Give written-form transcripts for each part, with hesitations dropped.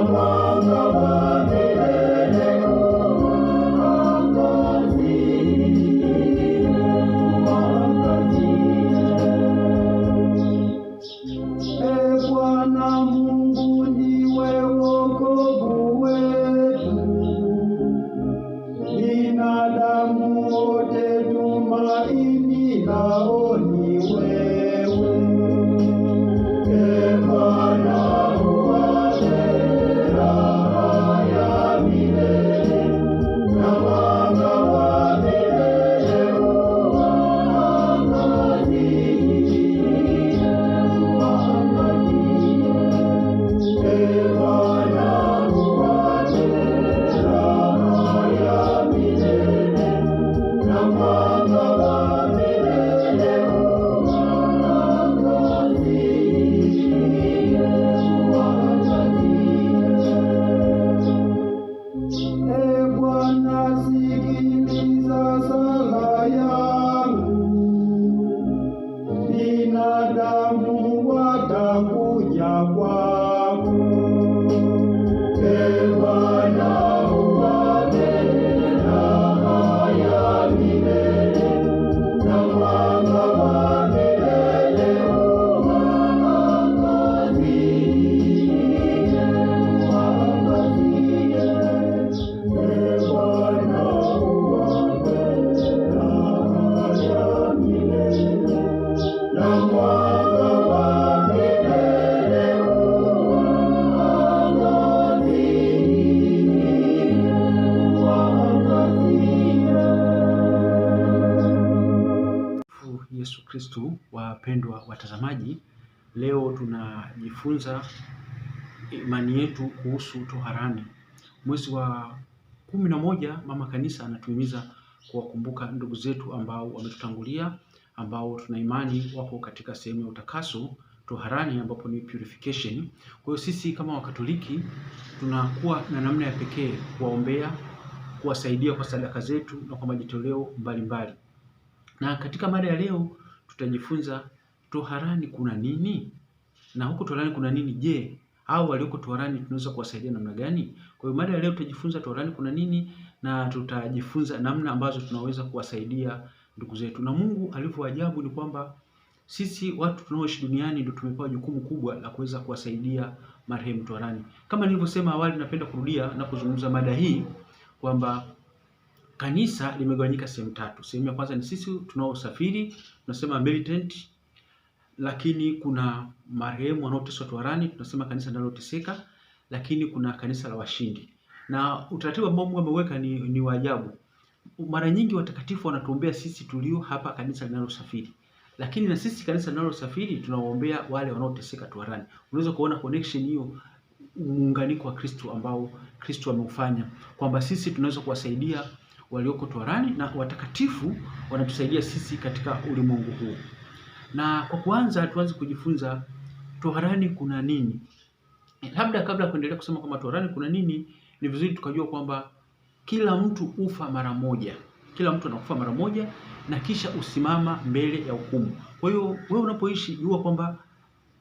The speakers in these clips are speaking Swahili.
mwanga wa milele Bwana Mungu ndiwe wokovu wetu, binadamu wote tumaini lao ni wewe. Bwana uwape raha ya milele na mwanga wa milele binadamu watakuja kwako. Bwana uwape raha ya milele na mwanga wa milele Yesu Kristo. Wapendwa watazamaji, leo tunajifunza imani yetu kuhusu toharani. Mwezi wa 11 Mama Kanisa anatuhimiza kuwakumbuka ndugu zetu ambao wametutangulia, ambao tuna imani wako katika sehemu ya utakaso, toharani, ambapo ni purification. Kwa hiyo sisi kama Wakatoliki tunakuwa na namna ya pekee kuwaombea, kuwasaidia kwa sadaka zetu na kwa majitoleo mbalimbali. Na katika mada ya leo tutajifunza toharani kuna nini? Na huko toharani kuna nini? Je, hao walioko toharani tunaweza kuwasaidia namna gani? Kwa hiyo mada ya leo tutajifunza toharani kuna nini, na tutajifunza namna ambazo tunaweza kuwasaidia ndugu zetu. Na Mungu alivyoajabu ni kwamba sisi watu tunaoishi duniani ndio tumepewa jukumu kubwa la kuweza kuwasaidia marehemu toharani. Kama nilivyosema awali, napenda kurudia na kuzungumza mada hii kwamba kanisa limegawanyika sehemu tatu. Sehemu ya kwanza ni sisi tunaosafiri, tunasema militant, lakini kuna marehemu wanaoteswa toharani, tunasema kanisa linaloteseka, lakini kuna kanisa la washindi. Na utaratibu ambao Mungu ameweka ni wa ajabu. Mara nyingi watakatifu wanatuombea sisi tulio hapa kanisa linalosafiri, lakini na sisi kanisa linalosafiri tunawaombea wale wanaoteseka toharani. Unaweza kuona connection hiyo, muunganiko wa Kristo ambao Kristo ameufanya, kwamba sisi tunaweza kuwasaidia walioko toharani na watakatifu wanatusaidia sisi katika ulimwengu huu. Na kwa kuanza, tuanze kujifunza toharani kuna nini. Labda kabla ya kuendelea kusema kwamba toharani kuna nini, ni vizuri tukajua kwamba kila mtu ufa mara moja. Kila mtu anakufa mara moja na kisha usimama mbele ya hukumu. Kwa hiyo wewe unapoishi, jua kwamba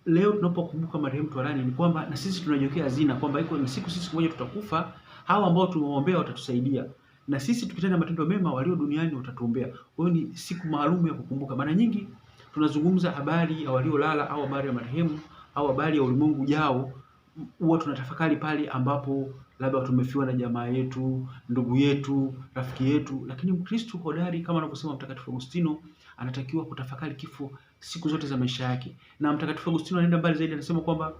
leo tunapokumbuka marehemu toharani ni kwamba na sisi tunajiwekea hazina kwamba iko ni siku sisi moja tutakufa, hao ambao tumewaombea watatusaidia, na sisi tukitenda matendo mema walio duniani watatuombea. Kwa hiyo ni siku maalum ya kukumbuka. Mara nyingi tunazungumza habari ya waliolala au habari ya marehemu au habari ya ulimwengu ujao, huwa tunatafakari pale ambapo labda tumefiwa na jamaa yetu, ndugu yetu, rafiki yetu. Lakini Mkristo hodari kama anavyosema Mtakatifu Agustino, anatakiwa kutafakari kifo siku zote za maisha yake. Na Mtakatifu Agustino anaenda mbali zaidi, anasema kwamba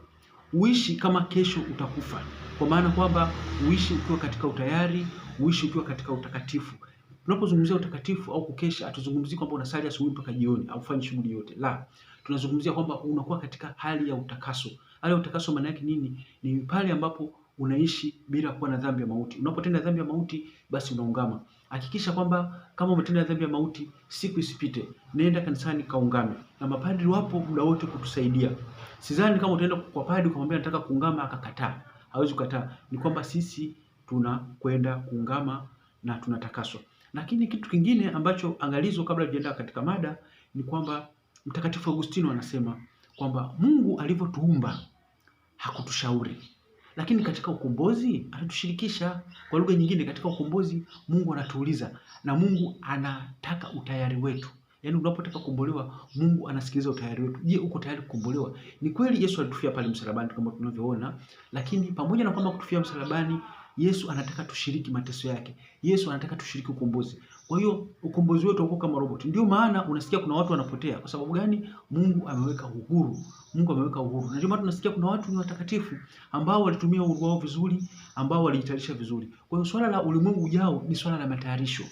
uishi kama kesho utakufa, kwa maana kwamba uishi ukiwa katika utayari, uishi ukiwa katika utakatifu. Tunapozungumzia utakatifu au kukesha, hatuzungumzii kwamba unasali asubuhi mpaka jioni au ufanye shughuli yote. La, tunazungumzia kwamba unakuwa katika hali ya utakaso. Hali ya utakaso maana yake nini? Ni pale ambapo unaishi bila kuwa na dhambi ya mauti. Unapotenda dhambi ya mauti, basi unaungama. Hakikisha kwamba kama umetenda dhambi ya mauti, siku isipite, nenda kanisani kaungame. Na mapadri wapo muda wote kutusaidia. Sidhani kama utaenda kwa padri ukamwambia nataka kuungama akakataa. Hawezi kukataa. Ni kwamba sisi tunakwenda kuungama na tunatakaswa. Lakini kitu kingine ambacho angalizo kabla tujaenda katika mada ni kwamba Mtakatifu Agustino anasema kwamba Mungu alivyotuumba hakutushauri, Lakini katika ukombozi anatushirikisha. Kwa lugha nyingine, katika ukombozi Mungu anatuuliza, na Mungu anataka utayari wetu. Yaani unapotaka kukombolewa, Mungu anasikiliza utayari wetu. Je, uko tayari kukombolewa? Ni kweli Yesu alitufia pale msalabani kama tunavyoona, lakini pamoja na kwamba kutufia msalabani, Yesu anataka tushiriki mateso yake. Yesu anataka tushiriki ukombozi. Kwa hiyo ukombozi wetu uko kama robot. Ndio maana unasikia kuna watu wanapotea. Kwa sababu gani? Mungu ameweka uhuru. Mungu ameweka uhuru. Na ndio maana tunasikia kuna watu ni watakatifu ambao walitumia uhuru wao vizuri, ambao walijitayarisha vizuri. Kwa hiyo swala la ulimwengu ujao ni swala la matayarisho.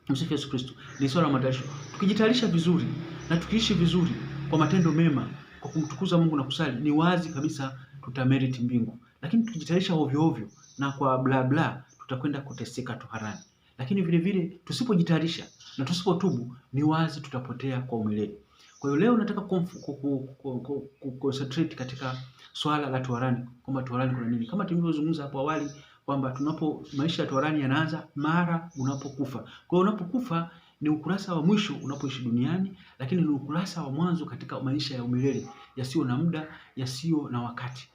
Msifu Yesu Kristo. Ni swala la matayarisho. Tukijitayarisha vizuri na tukiishi vizuri kwa matendo mema, kwa kumtukuza Mungu na kusali, ni wazi kabisa tutamerit mbingu. Lakini tukijitayarisha ovyo ovyo na kwa bla bla, tutakwenda kuteseka toharani. Lakini vile vile tusipojitayarisha na tusipotubu, ni wazi tutapotea kwa umilele. Kwa hiyo leo nataka concentrate katika swala la toharani, kwamba toharani kuna nini. Kama tulivyozungumza hapo awali kwamba maisha ya toharani yanaanza mara unapokufa. Kwa hiyo unapokufa ni ukurasa wa mwisho unapoishi duniani, lakini ni ukurasa wa mwanzo katika maisha ya umilele yasiyo na muda, yasiyo na wakati.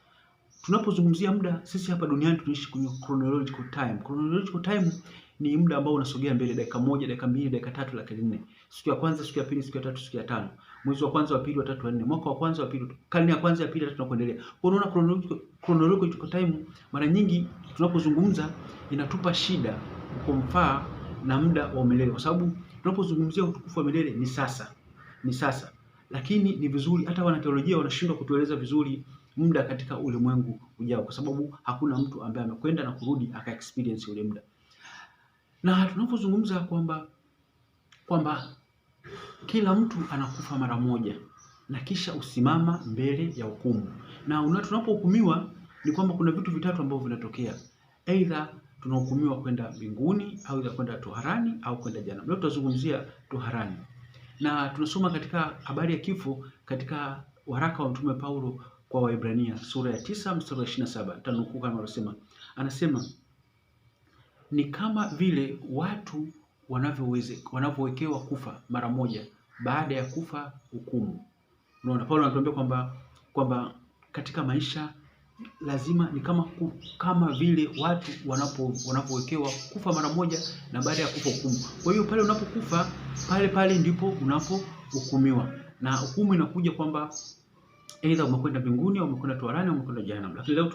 Tunapozungumzia muda, sisi hapa duniani tunaishi kwenye chronological time. Chronological time ni muda ambao unasogea mbele, dakika 1, dakika 2, dakika 3, dakika 4. Siku ya kwanza, siku ya pili, siku ya tatu, siku ya tano. Mwezi wa kwanza, wa pili, wa tatu, wa nne. Mwaka wa kwanza, wa pili, karne ya kwanza, ya pili, ya tatu na kuendelea. Kwa unaona chronological time mara nyingi tunapozungumza inatupa shida kumfaa na muda wa milele, kwa sababu tunapozungumzia utukufu wa milele ni sasa. Ni sasa. Lakini ni vizuri hata wanateolojia wanashindwa kutueleza vizuri muda katika ulimwengu ujao, kwa sababu hakuna mtu ambaye amekwenda na kurudi aka experience ule muda. Na tunapozungumza kwamba kila mtu anakufa mara moja na kisha usimama mbele ya hukumu. Na tunapohukumiwa ni kwamba kuna vitu vitatu ambavyo vinatokea. Aidha tunahukumiwa kwenda mbinguni, au kwenda toharani, au kwenda jehanamu. Leo tutazungumzia toharani. Na tunasoma katika habari ya kifo katika waraka wa Mtume Paulo kwa Waebrania sura ya 9 mstari wa 27. Tanukuu kama anasema. Anasema ni kama vile watu wanavyowekewa kufa mara moja, baada ya kufa hukumu. Unaona, Paulo anatuambia kwamba katika maisha lazima ni kama vile watu wanapowekewa kufa mara moja na baada ya kufa hukumu. Kwa hiyo pale unapokufa, pale ndipo unapohukumiwa. Na hukumu inakuja kwamba aidha umekwenda mbinguni au umekwenda toharani au umekwenda jehanamu. Lakini leo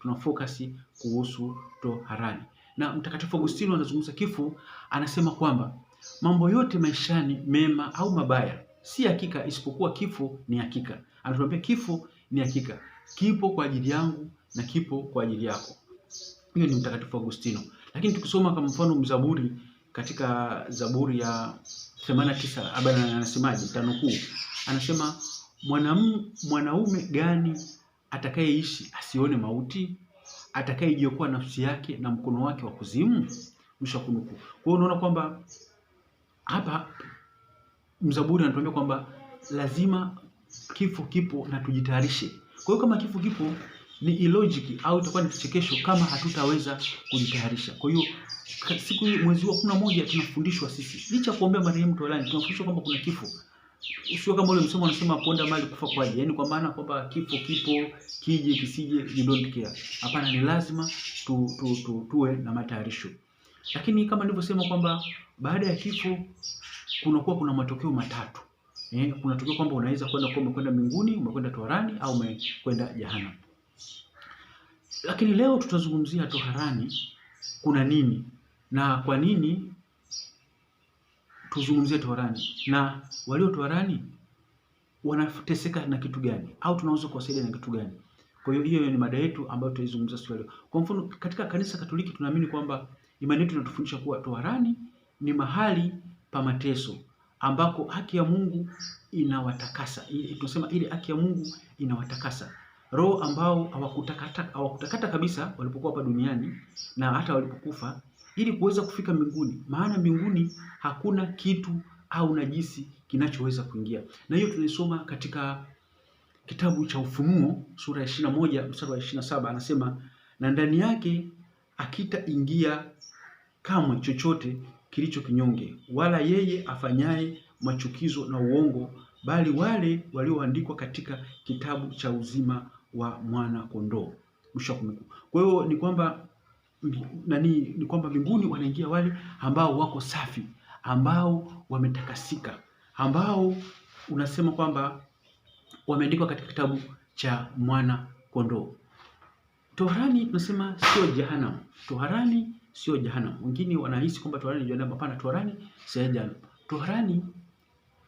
tuna focus kuhusu toharani. Na Mtakatifu Agustino anazungumza kifo, anasema kwamba mambo yote maishani, mema au mabaya, si hakika isipokuwa kifo ni hakika. Anatuambia kifo ni hakika. Kipo kwa ajili yangu na kipo kwa ajili yako. Hiyo ni Mtakatifu Agustino. Lakini tukisoma kama mfano mzaburi, katika Zaburi ya 89 habari anasemaje? Tanukuu. Anasema mwanaume gani atakayeishi asione mauti? Atakayejiokoa nafsi yake na mkono wake wa kuzimu? Mwisho kunukuu. Kwa hiyo unaona kwamba hapa mzaburi anatuambia kwamba lazima kifo kipo na tujitayarishe. Kwa hiyo kama kifo kipo, ni illogic au itakuwa ni kichekesho kama hatutaweza kujitayarisha. Kwa hiyo siku hii mwezi wa 11 tunafundishwa sisi, licha kuombea marehemu toharani, tunafundishwa kwamba kuna kifo. Sio kama ule msomo anasema ponda mali kufa kwaje, yaani kwa maana kwamba kifo kipo, kije kisije, you don't care. Hapana, ni lazima tuwe na matayarisho. Lakini kama nilivyosema kwamba baada ya kifo kuna matokeo matatu. Kuna tokeo kwamba unaweza kwenda mbinguni, umekwenda toharani, au umekwenda jehanamu. Lakini leo tutazungumzia toharani kuna nini na kwa nini tuzungumzie toharani, na walio toharani wanateseka na kitu gani, au tunaweza kuwasaidia na kitu gani? Kwa hiyo ni mada yetu ambayo tutaizungumza siku leo. Kwa mfano, katika kanisa Katoliki tunaamini kwamba imani yetu inatufundisha kuwa toharani ni mahali pa mateso ambako haki ya Mungu inawatakasa. Tunasema ile haki ya Mungu inawatakasa roho ambao hawakutakata kabisa walipokuwa hapa duniani na hata walipokufa, ili kuweza kufika mbinguni. Maana mbinguni hakuna kitu au najisi kinachoweza kuingia. Na hiyo tulisoma katika kitabu cha Ufunuo sura ya 21 mstari wa 27. Anasema, na ndani yake hakitaingia kamwe chochote kilicho kinyonge, wala yeye afanyaye machukizo na uongo, bali wale walioandikwa katika kitabu cha uzima wa mwana kondoo. mwisho wa kunukuu. Kwa hiyo ni kwamba ni kwamba mbinguni wanaingia wale ambao wako safi, ambao wametakasika, ambao unasema kwamba wameandikwa katika kitabu cha mwana kondoo. Toharani tunasema sio jehanamu. Toharani sio jehanamu. Wengine wanahisi kwamba toharani ni jehanamu. Hapana, toharani si jehanamu. Toharani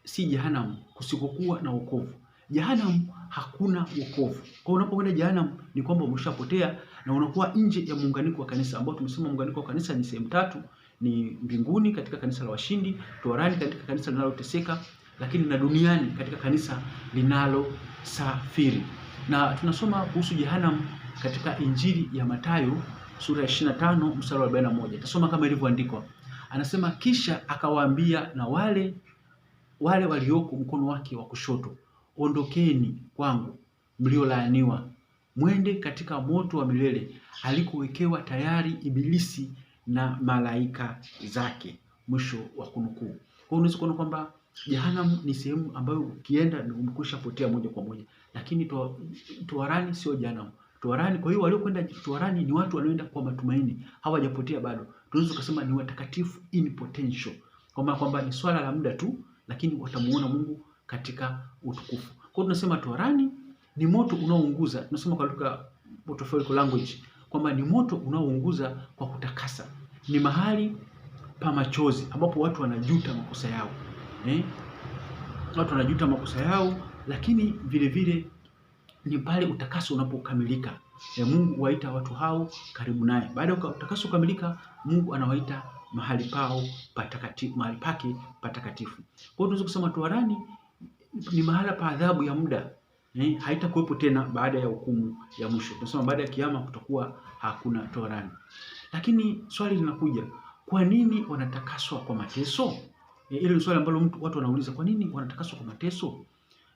si jehanamu kusikokuwa na wokovu. Jehanamu hakuna wokovu. Kwa unapokwenda jehanamu ni kwamba umeshapotea na unakuwa nje ya muunganiko wa kanisa, ambao tumesema muunganiko wa kanisa ni sehemu tatu: ni mbinguni katika kanisa la washindi, toharani katika kanisa linaloteseka, lakini na duniani katika kanisa linalosafiri. Na tunasoma kuhusu jehanamu katika Injili ya Mathayo sura ya 25 mstari wa 41. Tasoma kama ilivyoandikwa. Anasema, kisha akawaambia na wale walioko mkono wake wa kushoto, ondokeni kwangu mliolaaniwa, mwende katika moto wa milele alikowekewa tayari Ibilisi na malaika zake. Mwisho wa kunukuu. Kwa hiyo unaweza kuona kwamba jehanamu ni sehemu ambayo ukienda umekwisha potea moja kwa moja, lakini toharani sio jehanamu. Toharani, kwa hiyo waliokwenda toharani ni watu walioenda kwa matumaini, hawajapotea bado. Tunaweza kusema ni watakatifu in potential, kwamba ni swala la muda tu, lakini watamuona Mungu katika utukufu. Kwa hiyo tunasema toharani ni moto unaounguza. Tunasema kwa lugha metaphorical language kwamba ni moto unaounguza kwa kutakasa. Ni mahali pa machozi ambapo watu wanajuta makosa yao. Watu wanajuta makosa yao, lakini vile vile ni pale utakaso unapokamilika. Mungu waita watu hao karibu naye. Baada ya utakaso kukamilika, Mungu anawaita mahali pao patakatifu, mahali pake patakatifu. Kwa hiyo tunaweza kusema toharani ni mahala pa adhabu ya muda. Haitakuwepo tena baada ya hukumu ya mwisho. Tunasema baada ya kiyama kutakuwa hakuna toharani. Lakini swali linakuja, kwa nini wanatakaswa kwa mateso? Ile ni swali ambalo watu wanauliza, kwa nini wanatakaswa kwa mateso?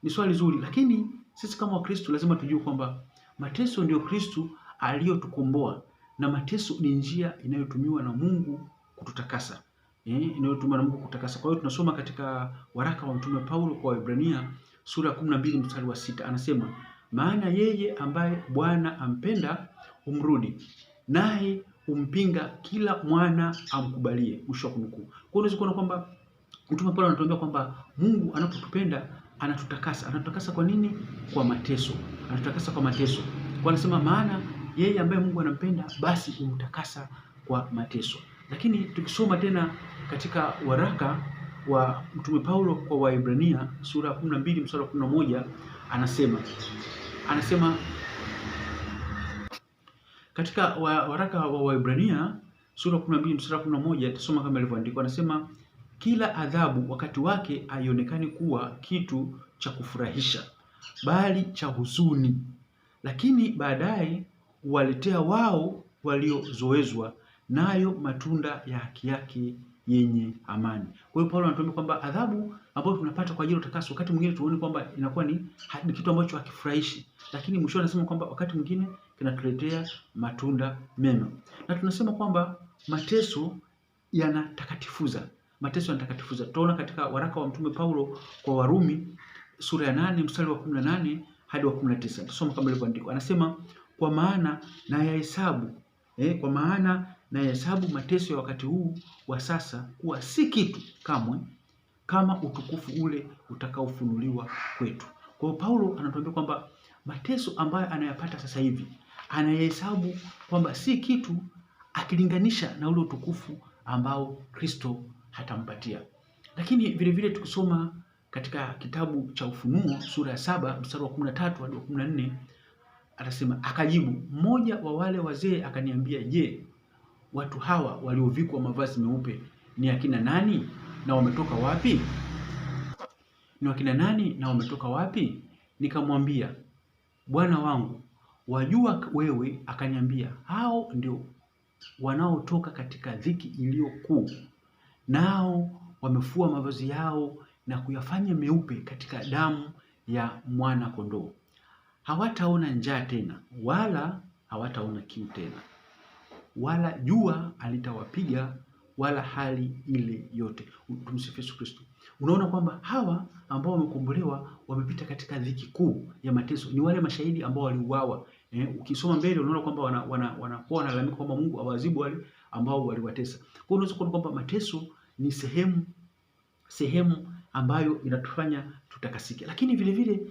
Ni swali zuri, lakini sisi kama Wakristo lazima tujue kwamba mateso ndio Kristo aliyotukomboa, na mateso ni njia inayotumiwa na Mungu kututakasa. Inayotumiwa na Mungu kutakasa. Kwa hiyo tunasoma katika waraka wa Mtume Paulo kwa Waebrania sura ya 12 mstari wa 6, anasema, maana yeye ambaye Bwana ampenda humrudi, naye humpinga kila mwana amkubalie. Mwisho wa kunukuu. Kwa hiyo unaweza kuona kwamba Mtume Paulo anatuambia kwamba Mungu anapotupenda anatutakasa. Anatutakasa kwa nini? Kwa mateso. Anatutakasa kwa mateso. Kwa anasema maana yeye ambaye Mungu anampenda basi humtakasa kwa mateso. Lakini tukisoma tena katika waraka wa Mtume Paulo kwa Waebrania sura ya 12 mstari wa 11, anasema katika waraka wa Waebrania sura ya 12 mstari wa 11, tusoma kama ilivyoandikwa. Anasema, kila adhabu wakati wake haionekani kuwa kitu cha kufurahisha, bali cha huzuni, lakini baadaye huwaletea wao waliozoezwa nayo matunda ya haki yake yenye amani. Kwa hiyo Paulo anatuambia kwamba adhabu ambayo tunapata kwa ajili ya utakaso, wakati mwingine tuone kwamba inakuwa ni kitu ambacho hakifurahishi, lakini mwisho anasema kwamba wakati mwingine kinatuletea matunda mema. Na tunasema kwamba mateso yanatakatifuza. Mateso yanatakatifuza. Tutaona katika waraka wa Mtume Paulo kwa Warumi sura ya 8 mstari wa 18 hadi wa 19. Tusome kama ilivyoandikwa. Anasema, kwa maana na yahesabu mateso ya wakati huu wa sasa kuwa si kitu kamwe kama utukufu ule utakaofunuliwa kwetu. Kwa hiyo Paulo anatuambia kwamba mateso ambayo anayapata sasa hivi anayahesabu kwamba si kitu akilinganisha na ule utukufu ambao Kristo hatampatia. Lakini vile vile tukisoma katika kitabu cha Ufunuo sura ya 7 mstari wa 13 hadi wa 14, anasema, akajibu mmoja wa wale wazee akaniambia, je, watu hawa waliovikwa mavazi meupe ni akina nani na wametoka wapi? Ni akina nani na wametoka wapi? Nikamwambia, Bwana wangu, wajua wewe. Akaniambia, hao ndio wanaotoka katika dhiki iliyo kuu, nao wamefua mavazi yao na kuyafanya meupe katika damu ya mwana kondoo. Hawataona njaa tena, wala hawataona kiu tena, wala jua halitawapiga, wala hali ile yote. Tumsifu Yesu Kristo. Unaona kwamba hawa ambao wamekombolewa wamepita katika dhiki kuu ya mateso. Ni wale mashahidi ambao waliuawa, Ukisoma mbele unaona kwamba wanakuwa wanalalamika kwamba Mungu awaadhibu wale ambao waliwatesa. Kwa hiyo unaweza kuona kwamba mateso ni sehemu ambayo inatufanya tutakasike, lakini vile vile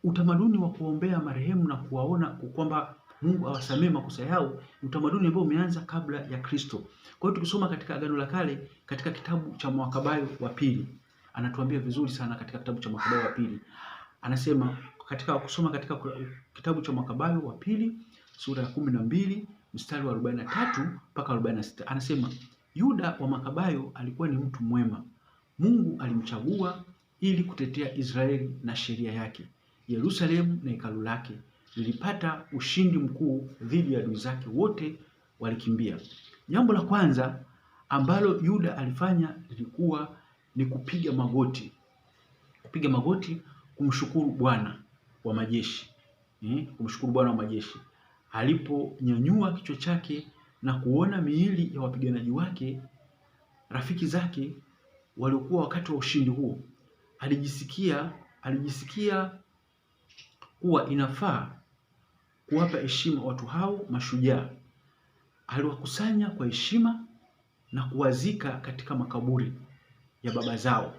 utamaduni wa kuombea marehemu na kuwaona kwamba Mungu awasamee makosa yao ni utamaduni ambao umeanza kabla ya Kristo. Kwa hiyo tukisoma katika Agano la Kale katika kitabu cha Makabayo wa pili, anatuambia vizuri sana katika kitabu cha Makabayo wa pili. Anasema katika kitabu cha Makabayo wa pili sura ya 12 mstari wa 43 mpaka 46, anasema Yuda wa Makabayo alikuwa ni mtu mwema. Mungu alimchagua ili kutetea Israeli na sheria yake. Yerusalemu na hekalu lake lilipata ushindi mkuu dhidi ya adui zake wote walikimbia. Jambo la kwanza ambalo Yuda alifanya lilikuwa ni kupiga magoti. Kupiga magoti kumshukuru Bwana wa majeshi. Kumshukuru Bwana wa majeshi. Aliponyanyua kichwa chake na kuona miili ya wapiganaji wake, rafiki zake waliokuwa wakati wa ushindi huo, alijisikia kuwa inafaa kuwapa heshima watu hao mashujaa. Aliwakusanya kwa heshima na kuwazika katika makaburi ya baba zao.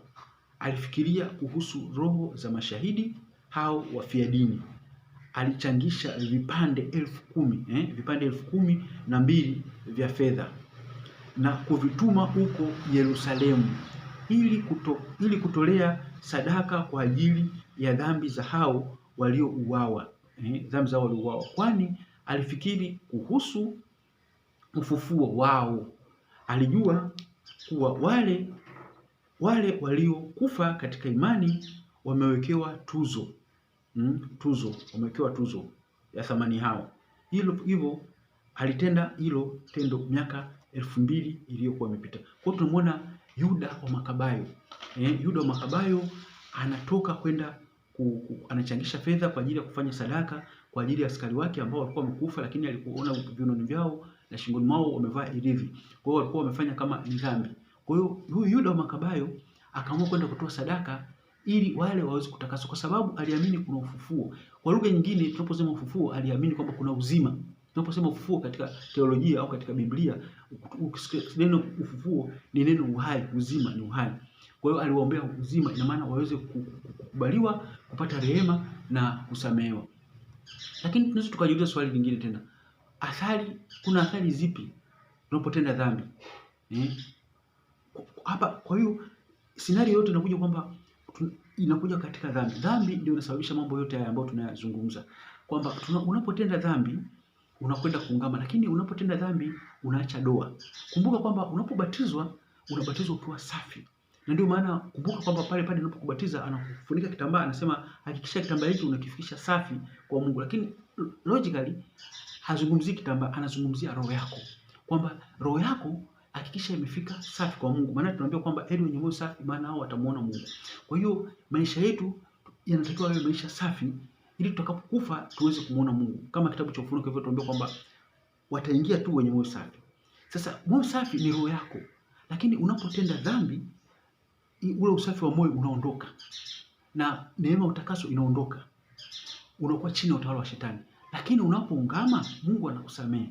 Alifikiria kuhusu roho za mashahidi hao wafia dini. Alichangisha vipande 10,012 vya fedha na kuvituma huko Yerusalemu ili kutolea sadaka kwa ajili ya dhambi za hao waliouawa, dhambi zao waliouawa, kwani alifikiri kuhusu ufufuo wao. Alijua kuwa wale waliokufa katika imani wamewekewa wamewekewa tuzo ya thamani hao. Hivyo alitenda hilo tendo miaka 2000 iliyokuwa imepita. Kwa hiyo tunamwona Yuda wa Makabayo. Yuda wa Makabayo anatoka kwenda anachangisha fedha kwa ajili ya kufanya sadaka kwa ajili ya askari wake ambao walikuwa wamekufa, lakini alipoona viunoni vyao na shingoni mwao wamevaa irivi. Kwa hiyo walikuwa wamefanya kama ni dhambi. Kwa hiyo huyu Yuda wa Makabayo akaamua kwenda kutoa sadaka ili wale waweze kutakaswa, kwa sababu aliamini kuna ufufuo. Kwa lugha nyingine, tunaposema ufufuo, aliamini kwamba kuna uzima. Tunaposema ufufuo katika teolojia au katika Biblia, neno ufufuo ni neno uhai, uzima ni uhai. Kwa hiyo aliwaombea uzima, ina maana waweze kukubaliwa, kupata rehema na kusamehewa. Lakini tunaweza tukajiuliza swali lingine tena. Kuna athari zipi tunapotenda dhambi? Hapa kwa hiyo scenario yote inakuja kwamba inakuja katika dhambi. Dhambi ndio inasababisha mambo yote haya ambayo tunayazungumza. Kwamba unapotenda dhambi unakwenda kuungama, lakini unapotenda dhambi unaacha doa. Kumbuka kwamba unapobatizwa unabatizwa ukiwa safi. Na ndio maana kumbuka kwamba pale unapokubatiza anakufunika kitambaa, anasema hakikisha kitambaa hiki unakifikisha safi kwa Mungu. Lakini logically hazungumzii kitambaa, anazungumzia roho yako. Kwamba roho yako hakikisha imefika safi kwa Mungu. Maana tunaambiwa kwamba heri wenye moyo safi, maana hao watamuona Mungu. Kwa hiyo maisha yetu yanatakiwa yawe maisha safi ili tutakapokufa tuweze kumuona Mungu. Kama kitabu cha Ufunuo kinavyotuambia kwamba wataingia tu wenye moyo safi. Sasa moyo safi ni roho yako. Lakini unapotenda dhambi ule usafi wa moyo unaondoka. Na neema utakaso inaondoka. Unakuwa chini ya utawala wa shetani. Lakini unapoungama Mungu anakusamehe.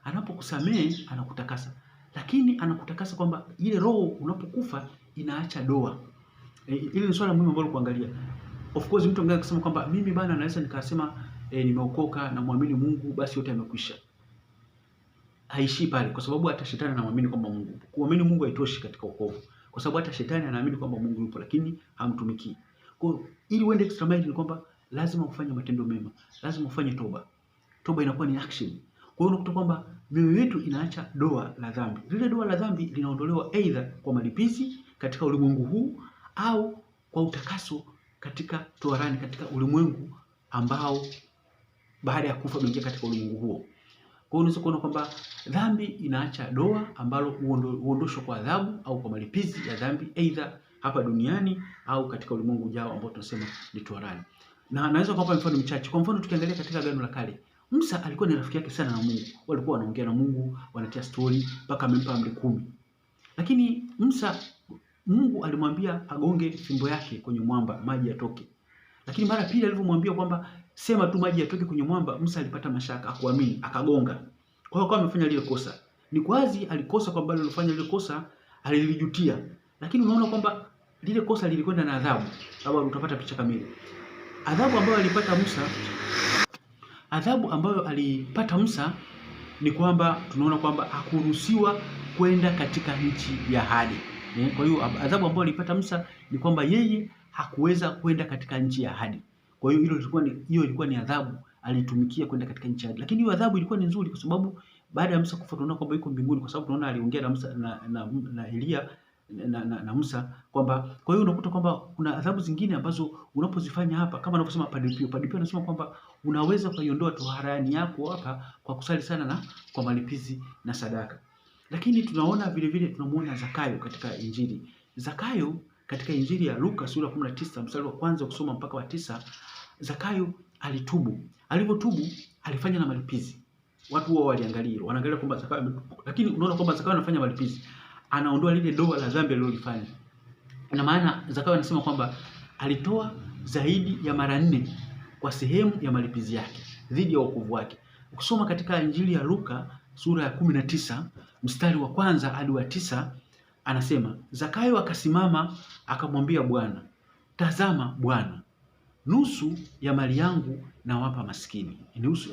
Anapokusamehe anakutakasa. Lakini anakutakasa kwamba ile roho unapokufa inaacha doa. Ile ni swala muhimu ambalo kuangalia. Of course mtu anaweza kusema kwamba mimi bana naweza nikasema nimeokoka na muamini Mungu basi yote yamekwisha. Haishi pale, kwa sababu hata shetani anaamini kwamba Mungu. Kuamini Mungu haitoshi katika wokovu. Kwa sababu hata shetani anaamini kwamba Mungu yupo lakini hamtumikii. Kwa hiyo ili uende extra mile ni kwamba lazima ufanye matendo mema. Lazima ufanye toba. Toba inakuwa ni action. Kwa hiyo unakuta kwamba mioyo yetu inaacha doa la dhambi. Lile doa la dhambi linaondolewa aidha kwa malipizi katika ulimwengu huu au kwa utakaso katika toharani, katika ulimwengu ambao baada ya kufa umeingia katika ulimwengu huo. Kwa hiyo unaweza kuona kwamba dhambi inaacha doa ambalo huondoshwa kwa adhabu au kwa malipizi ya dhambi aidha hapa duniani au katika ulimwengu ujao ambao tunasema ni toharani. Na naweza kuwapa mfano mchache. Kwa mfano tukiangalia katika Agano la Kale, Musa alikuwa ni rafiki yake sana na Mungu. Walikuwa wanaongea na Mungu, wanatia story mpaka amempa amri 10. Lakini Mungu alimwambia agonge fimbo yake kwenye mwamba maji yatoke. Lakini mara pili alivyomwambia kwamba sema tu maji yatoke kwenye mwamba, Musa alipata mashaka, akuamini, akagonga. Kwa hiyo amefanya lile kosa. Ni kwazi alikosa kwamba alilofanya lile kosa alilijutia. Lakini unaona kwamba lile kosa lilikwenda na adhabu. Sababu utapata picha kamili. Adhabu ambayo alipata Musa ni kwamba tunaona kwamba hakuruhusiwa kwenda katika nchi ya ahadi. Kwa hiyo adhabu ambayo alipata Musa ni kwamba yeye hakuweza kwenda katika nchi ya ahadi. Kwa hiyo hiyo ilikuwa ni adhabu alitumikia kwenda katika nchi ya ahadi. Lakini hiyo adhabu ilikuwa ni nzuri kwa sababu baada ya Musa kufa tunaona kwamba yuko mbinguni, kwa sababu tunaona aliongea na Musa na Elia na Musa kwamba, kwa hiyo unakuta kwamba kuna adhabu zingine ambazo unapozifanya hapa, kama anavyosema Padre Pio anasema kwamba unaweza kuiondoa toharani yako hapa kwa kusali sana na kwa malipizi na sadaka. Lakini tunaona vile vile tunamuona Zakayo katika Injili. Zakayo katika Injili ya Luka sura 19 mstari wa kwanza kusoma mpaka wa 9, Zakayo alitubu. Alipotubu alifanya na malipizi. Watu wao wanaangalia kwamba Zakayo, lakini unaona kwamba Zakayo anafanya malipizi. Anaondoa lile doa la dhambi alilofanya. Na maana Zakayo anasema kwamba alitoa zaidi ya mara 4 kwa sehemu ya malipizi yake dhidi ya wokovu wake. Ukisoma katika Injili ya Luka sura ya 19 mstari wa kwanza hadi wa 9, anasema Zakayo akasimama akamwambia Bwana, tazama Bwana, nusu ya mali yangu nawapa maskini.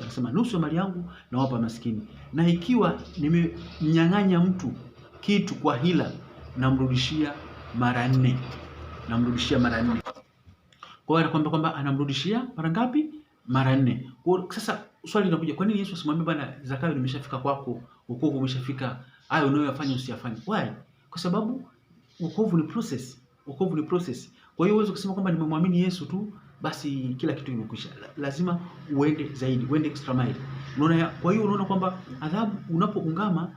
Anasema nusu ya mali yangu nawapa maskini, na ikiwa nimemnyang'anya mtu kitu kwa hila, namrudishia mara 4. Kwa hiyo anakuambia kwamba anamrudishia mara ngapi? Mara 4. Kwa sasa swali linakuja, kwa nini Yesu asimwambie bwana Zakayo, nimeshafika kwako, wokovu umeshafika, hayo unayoyafanya usiyafanye? Why? Kwa sababu wokovu ni process. Kwa hiyo uweze kusema kwamba nimemwamini Yesu tu basi kila kitu kimekwisha. Lazima uende zaidi, uende extra mile. Unaona, kwa hiyo unaona kwamba adhabu unapoungama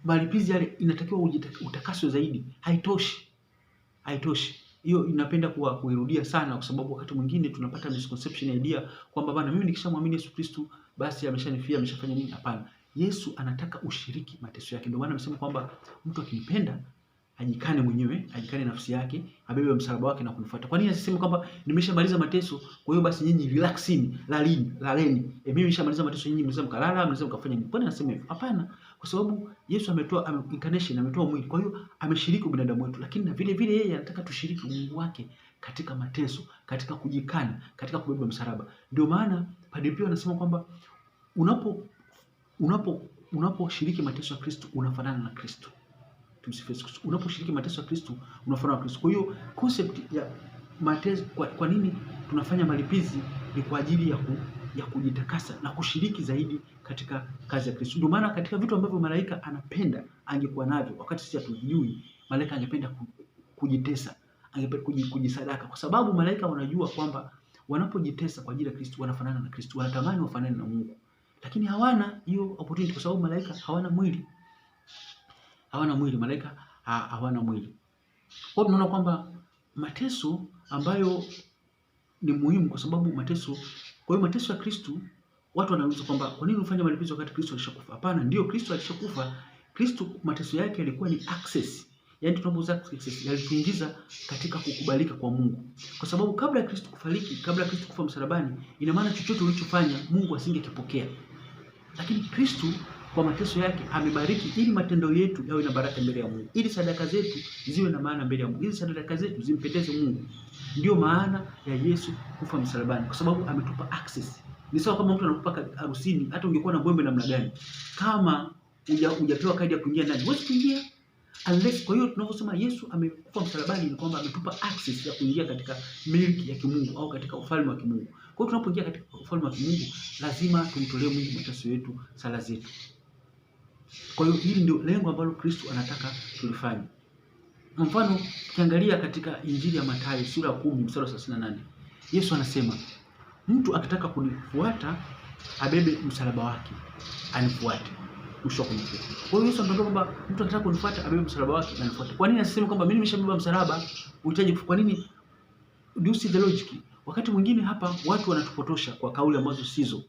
malipizi yale inatakiwa utakaswe zaidi. Haitoshi. Hiyo inapenda kuirudia sana, kwa sababu wakati mwingine tunapata misconception idea kwamba bana, mimi nikishamwamini Yesu Kristo basi ameshanifia, ameshafanya nini? Hapana. Yesu anataka ushiriki mateso yake. Ndio maana amesema kwamba mtu akimpenda ajikane mwenyewe, ajikane nafsi yake, abebe msalaba wake na kunifuata. Kwa nini asiseme kwamba nimeshamaliza mateso, kwa hiyo basi nyinyi relaxini, laleni. Mimi nimeshamaliza mateso, nyinyi mnaweza mkalala, mnaweza mkafanya nini? Kwa nini anasema hivyo? Hapana, kwa sababu Yesu ametoa incarnation, ametoa mwili. Kwa hiyo ameshiriki binadamu wetu, lakini na vile vile yeye anataka tushiriki Mungu wake katika mateso, katika kujikana, katika kubeba msalaba. Ndio maana Padre Pio anasema kwamba unaposhiriki mateso ya Kristo unafanana na Kristo. Unaposhiriki mateso ya Kristo unafanana na Kristo. Kwa hiyo concept ya mateso, kwa nini tunafanya malipizi? Ni kwa ajili ya kujitakasa na kushiriki zaidi katika kazi ya Kristo. Ndio maana katika vitu ambavyo malaika anapenda angekuwa navyo, wakati sisi hatujui, malaika angependa kujitesa, angependa kujisadaka, kwa sababu malaika wanajua kwamba wanapojitesa kwa ajili ya Kristo wanafanana na Kristo, wanatamani wafanane na Mungu, lakini hawana hiyo opportunity kwa sababu malaika hawana mwili. Malaika hawana mwili. Kwa hiyo tunaona kwamba mateso ambayo ni muhimu, kwa sababu kwa hiyo mateso ya Kristo, watu wanauliza kwamba kwa nini ufanye malipizi wakati Kristo alishakufa? Hapana, ndio Kristo alishakufa. Kristo mateso yake yalikuwa ni access. Yaani tunapoza access, yalituingiza katika kukubalika kwa Mungu. Kwa sababu kabla ya Kristo kufariki, kabla ya Kristo kufa msalabani, ina maana chochote ulichofanya Mungu asingekipokea. Lakini Kristo kwa mateso yake amebariki ili matendo yetu yawe na baraka mbele ya Mungu, ili sadaka zetu ziwe na maana mbele ya Mungu, ili sadaka zetu zimpendeze Mungu. Ndio maana ya Yesu kufa msalabani, kwa sababu ametupa access. Ni sawa kama mtu anakupa harusini, hata ungekuwa na mbwembe namna gani, kama hujapewa kadi ya kuingia ndani, huwezi kuingia unless. Kwa hiyo tunaposema Yesu amekufa msalabani, ni kwamba ametupa access ya kuingia katika milki ya kimungu au katika ufalme wa kimungu. Kwa hiyo tunapoingia katika ufalme wa kimungu lazima tumtolee Mungu mateso yetu, sala zetu. Kwa hiyo hili ndio lengo ambalo Kristo anataka tulifanye. Kwa mfano, tukiangalia katika Injili ya Mathayo sura ya 10 mstari wa 38, Yesu anasema mtu akitaka kunifuata abebe msalaba wake anifuate. Mwisho wa kunifuata. Kwa hiyo Yesu anatuambia kwamba mtu akitaka kunifuata abebe msalaba wake anifuate. Kwa nini asiseme kwamba mimi nimeshabeba msalaba, uhitaji? Kwa nini? Do you see the logic? Wakati mwingine hapa watu wanatupotosha kwa kauli ambazo sizo.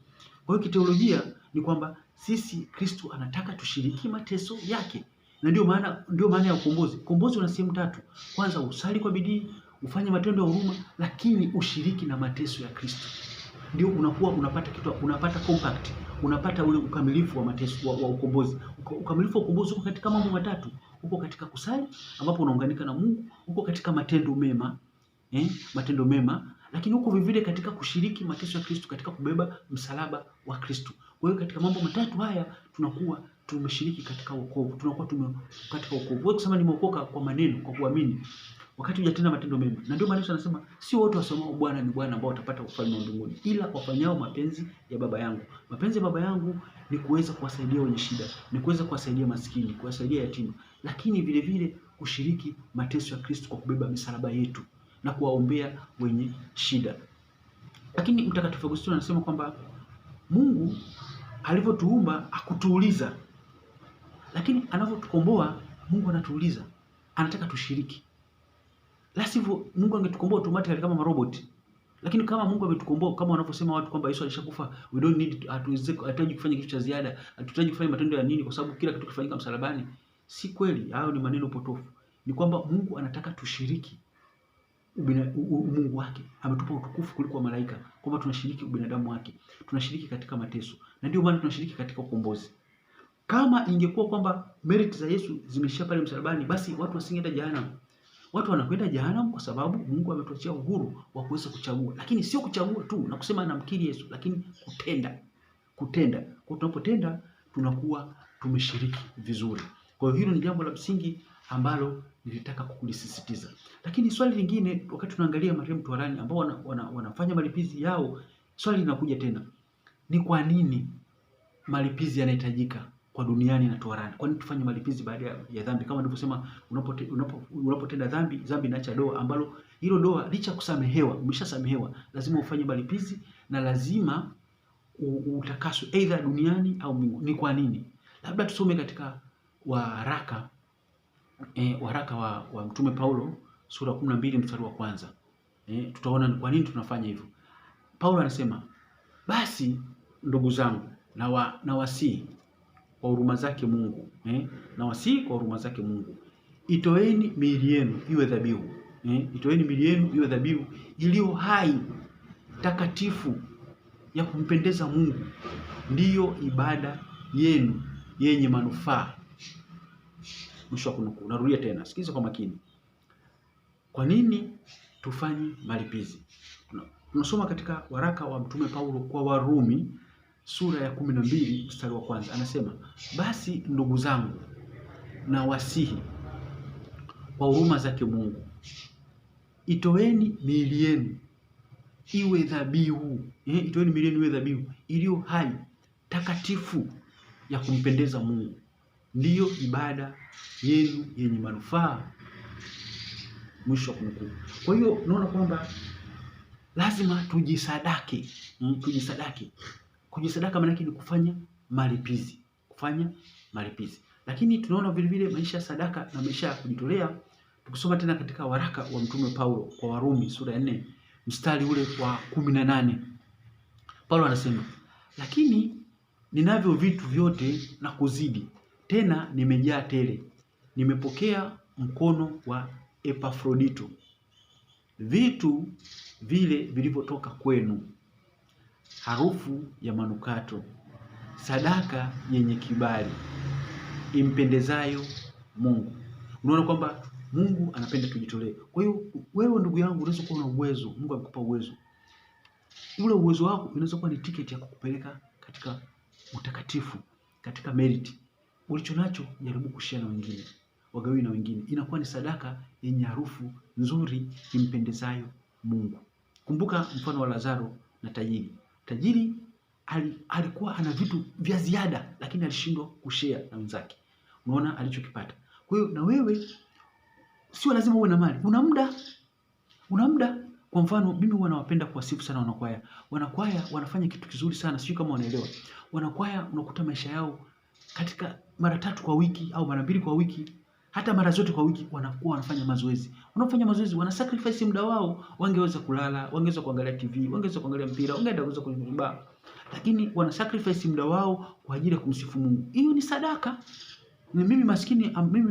Kwa hiyo kiteolojia ni kwamba sisi Kristo anataka tushiriki mateso yake. Na ndio maana ya ukombozi. Ukombozi una sehemu 3. Kwanza, usali kwa bidii, ufanye matendo ya huruma, lakini ushiriki na mateso ya Kristo. ndio unakuwa unapata kitu, unapata compact, unapata ule ukamilifu wa mateso wa ukombozi. Ukamilifu wa ukombozi uko katika mambo matatu. Uko katika kusali ambapo unaunganika na Mungu, uko katika matendo mema, matendo mema, lakini uko vivile katika kushiriki mateso ya Kristo, katika kubeba msalaba wa Kristo. Kwa hiyo katika mambo matatu haya tunakuwa tumeshiriki katika wokovu, tunakuwa katika wokovu. Wewe kusema nimeokoka kwa maneno, kwa kuamini, wakati hujatenda matendo mema. Na ndio maana Yesu anasema sio wote wasemao Bwana ni Bwana ambao watapata ufalme wa mbinguni, ila wafanyao mapenzi ya Baba yangu. Mapenzi ya Baba yangu ni kuweza kuwasaidia wenye shida, ni kuweza kuwasaidia maskini, kuwasaidia yatima, lakini vile vile kushiriki mateso ya Kristo kwa kubeba misalaba yetu na kuwaombea wenye shida. Lakini Mtakatifu Agustino anasema kwamba Mungu alivyotuumba hakutuuliza, lakini anavyotukomboa Mungu anatuuliza, anataka tushiriki. La sivyo Mungu angetukomboa automatically kama maroboti. Lakini kama Mungu ametukomboa kama wanavyosema watu kwamba Yesu alishakufa, we don't need, hatuhitaji kufanya kitu cha ziada, hatuhitaji kufanya matendo ya nini kwa sababu kila kitu kifanyika msalabani. Si kweli, hayo ni maneno potofu. Ni kwamba Mungu anataka tushiriki Mungu wake. Ametupa utukufu kuliko malaika, kwamba tunashiriki ubinadamu wake, tunashiriki katika mateso, na ndio maana tunashiriki katika ukombozi. Kama ingekuwa kwamba merit za Yesu zimeishia pale msalabani, basi watu wasingeenda jehanamu. Watu wanakwenda jehanamu kwa sababu Mungu ametuachia uhuru wa kuweza kuchagua, lakini sio kuchagua tu na kusema namkiri Yesu, lakini kutenda. Kwa tunapotenda tunakuwa tumeshiriki vizuri. Kwa hiyo hilo ni jambo la msingi ambalo nilitaka kukulisisitiza. Lakini swali lingine, wakati tunaangalia marehemu toharani ambao wanafanya malipizi yao, swali linakuja tena, ni kwa nini malipizi yanahitajika kwa duniani na toharani? Kwa nini tufanye malipizi baada ya dhambi? Kama nilivyosema, unapotenda dhambi inaacha doa, ambalo hilo doa licha kusamehewa, umeshasamehewa, lazima ufanye malipizi na lazima utakaswe either duniani au mbinguni. Ni kwa nini? Labda tusome katika waraka wa Mtume Paulo sura 12 mstari wa kwanza. Tutaona ni kwa nini tunafanya hivyo. Paulo anasema, basi ndugu zangu, na wasii kwa huruma zake Mungu, na wasii kwa huruma zake Mungu, itoeni miili yenu iwe dhabihu, itoeni miili yenu iwe dhabihu iliyo hai, takatifu, ya kumpendeza Mungu, ndiyo ibada yenu yenye manufaa. Mwisho wa kunukuu. Narudia tena, sikiza kwa makini. Kwa nini tufanye malipizi? Tunasoma katika waraka wa Mtume Paulo kwa Warumi sura ya 12 mstari wa kwanza. Anasema, basi ndugu zangu, na wasihi kwa huruma zake Mungu, itoeni miili yenu iwe dhabihu, itoeni miili yenu iwe dhabihu iliyo hai, takatifu, ya kumpendeza Mungu, ndiyo ibada yenu yenye manufaa. Mwisho wa kunukuu. Kwa hiyo unaona kwamba lazima tujisadake. Kujisadaka maana yake ni kufanya malipizi, Lakini tunaona vile vile maisha ya sadaka na maisha ya kujitolea. Tukisoma tena katika waraka wa Mtume Paulo kwa Warumi sura ya 4 mstari ule wa 18. Paulo anasema, lakini ninavyo vitu vyote na kuzidi, tena nimejaa tele. Nimepokea mkono wa Epafrodito vitu vile vilivyotoka kwenu, harufu ya manukato, sadaka yenye kibali, impendezayo Mungu. Unaona kwamba Mungu anapenda tujitolee. Kwa hiyo wewe ndugu yangu unaweza kuwa na uwezo, Mungu amekupa uwezo. Ule uwezo wako unaweza kuwa ni tiketi ya kukupeleka katika utakatifu, katika merit. Ulichonacho jaribu kushare na wengine, wagawi na wengine. Inakuwa ni sadaka yenye harufu nzuri impendezayo Mungu. Kumbuka mfano wa Lazaro na tajiri. Tajiri alikuwa ana vitu vya ziada, lakini alishindwa kushare na wenzake. Unaona alichokipata. Kwa hiyo na wewe sio lazima uwe na mali. Una muda. Kwa mfano mimi huwa nawapenda kuwasifu sana wanakwaya. Wanakwaya wanafanya kitu kizuri sana, sio kama wanaelewa. Wanakwaya unakuta maisha yao katika mara 3 kwa wiki au mara 2 kwa wiki, hata mara zote kwa wiki wanakuwa wanafanya mazoezi. Wanafanya mazoezi, wana sacrifice muda wao. Wangeweza kulala, wangeweza kuangalia TV, wangeweza kuangalia mpira, wangeweza kuimba, lakini wana sacrifice muda wao kwa ajili ya kumsifu Mungu. Hiyo ni sadaka. Mimi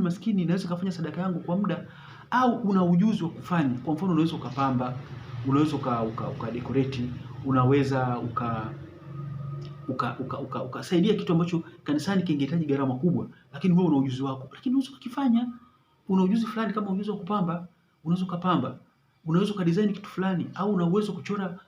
maskini naweza kufanya sadaka yangu kwa muda, au una ujuzi wa kufanya. Kwa mfano unaweza ukapamba, unaweza uka decorate, unaweza ukasaidia kitu ambacho kanisani kingehitaji gharama kubwa, lakini wewe una ujuzi wako, lakini unaweza kukifanya. Una ujuzi fulani, kama ujuzi wa kupamba, unaweza ukapamba, unaweza ukadesign kitu fulani, au una uwezo kuchora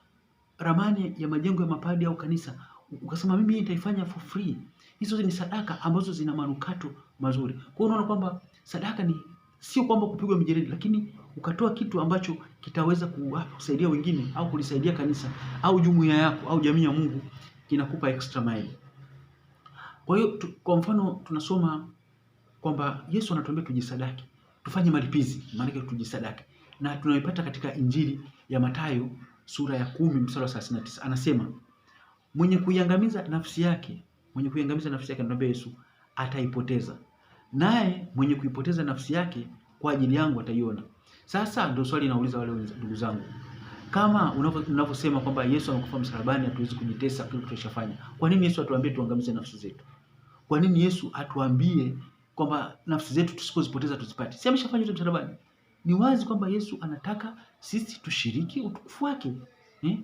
ramani ya majengo ya mapadi au kanisa, ukasema mimi nitaifanya for free. Hizo ni sadaka ambazo zina manukato mazuri. Kwa hiyo unaona kwamba sadaka ni sio kwamba kupigwa mijeledi, lakini ukatoa kitu ambacho kitaweza kusaidia wengine au kulisaidia kanisa au jumuiya yako au jamii ya Mungu, kinakupa extra mile. Kwa hiyo kwa mfano tunasoma kwamba Yesu anatuambia tujisadaki, tufanye malipizi, maana yake tujisadaki. Na tunaipata katika Injili ya Mathayo sura ya 10 mstari wa 39. Anasema mwenye kuiangamiza nafsi yake, anamwambia Yesu, ataipoteza. Naye mwenye kuipoteza nafsi yake kwa ajili yangu ataiona. Sasa ndio swali nauliza wale ndugu zangu. Kama unavyosema kwamba Yesu amekufa msalabani, hatuwezi kujitesa kile tulichofanya. Kwa nini Yesu atuambie tuangamize nafsi zetu? Kwa nini Yesu atuambie kwamba nafsi zetu tusipozipoteza tuzipate? Si ameshafanya yote msalabani? Ni wazi kwamba Yesu anataka sisi tushiriki utukufu wake.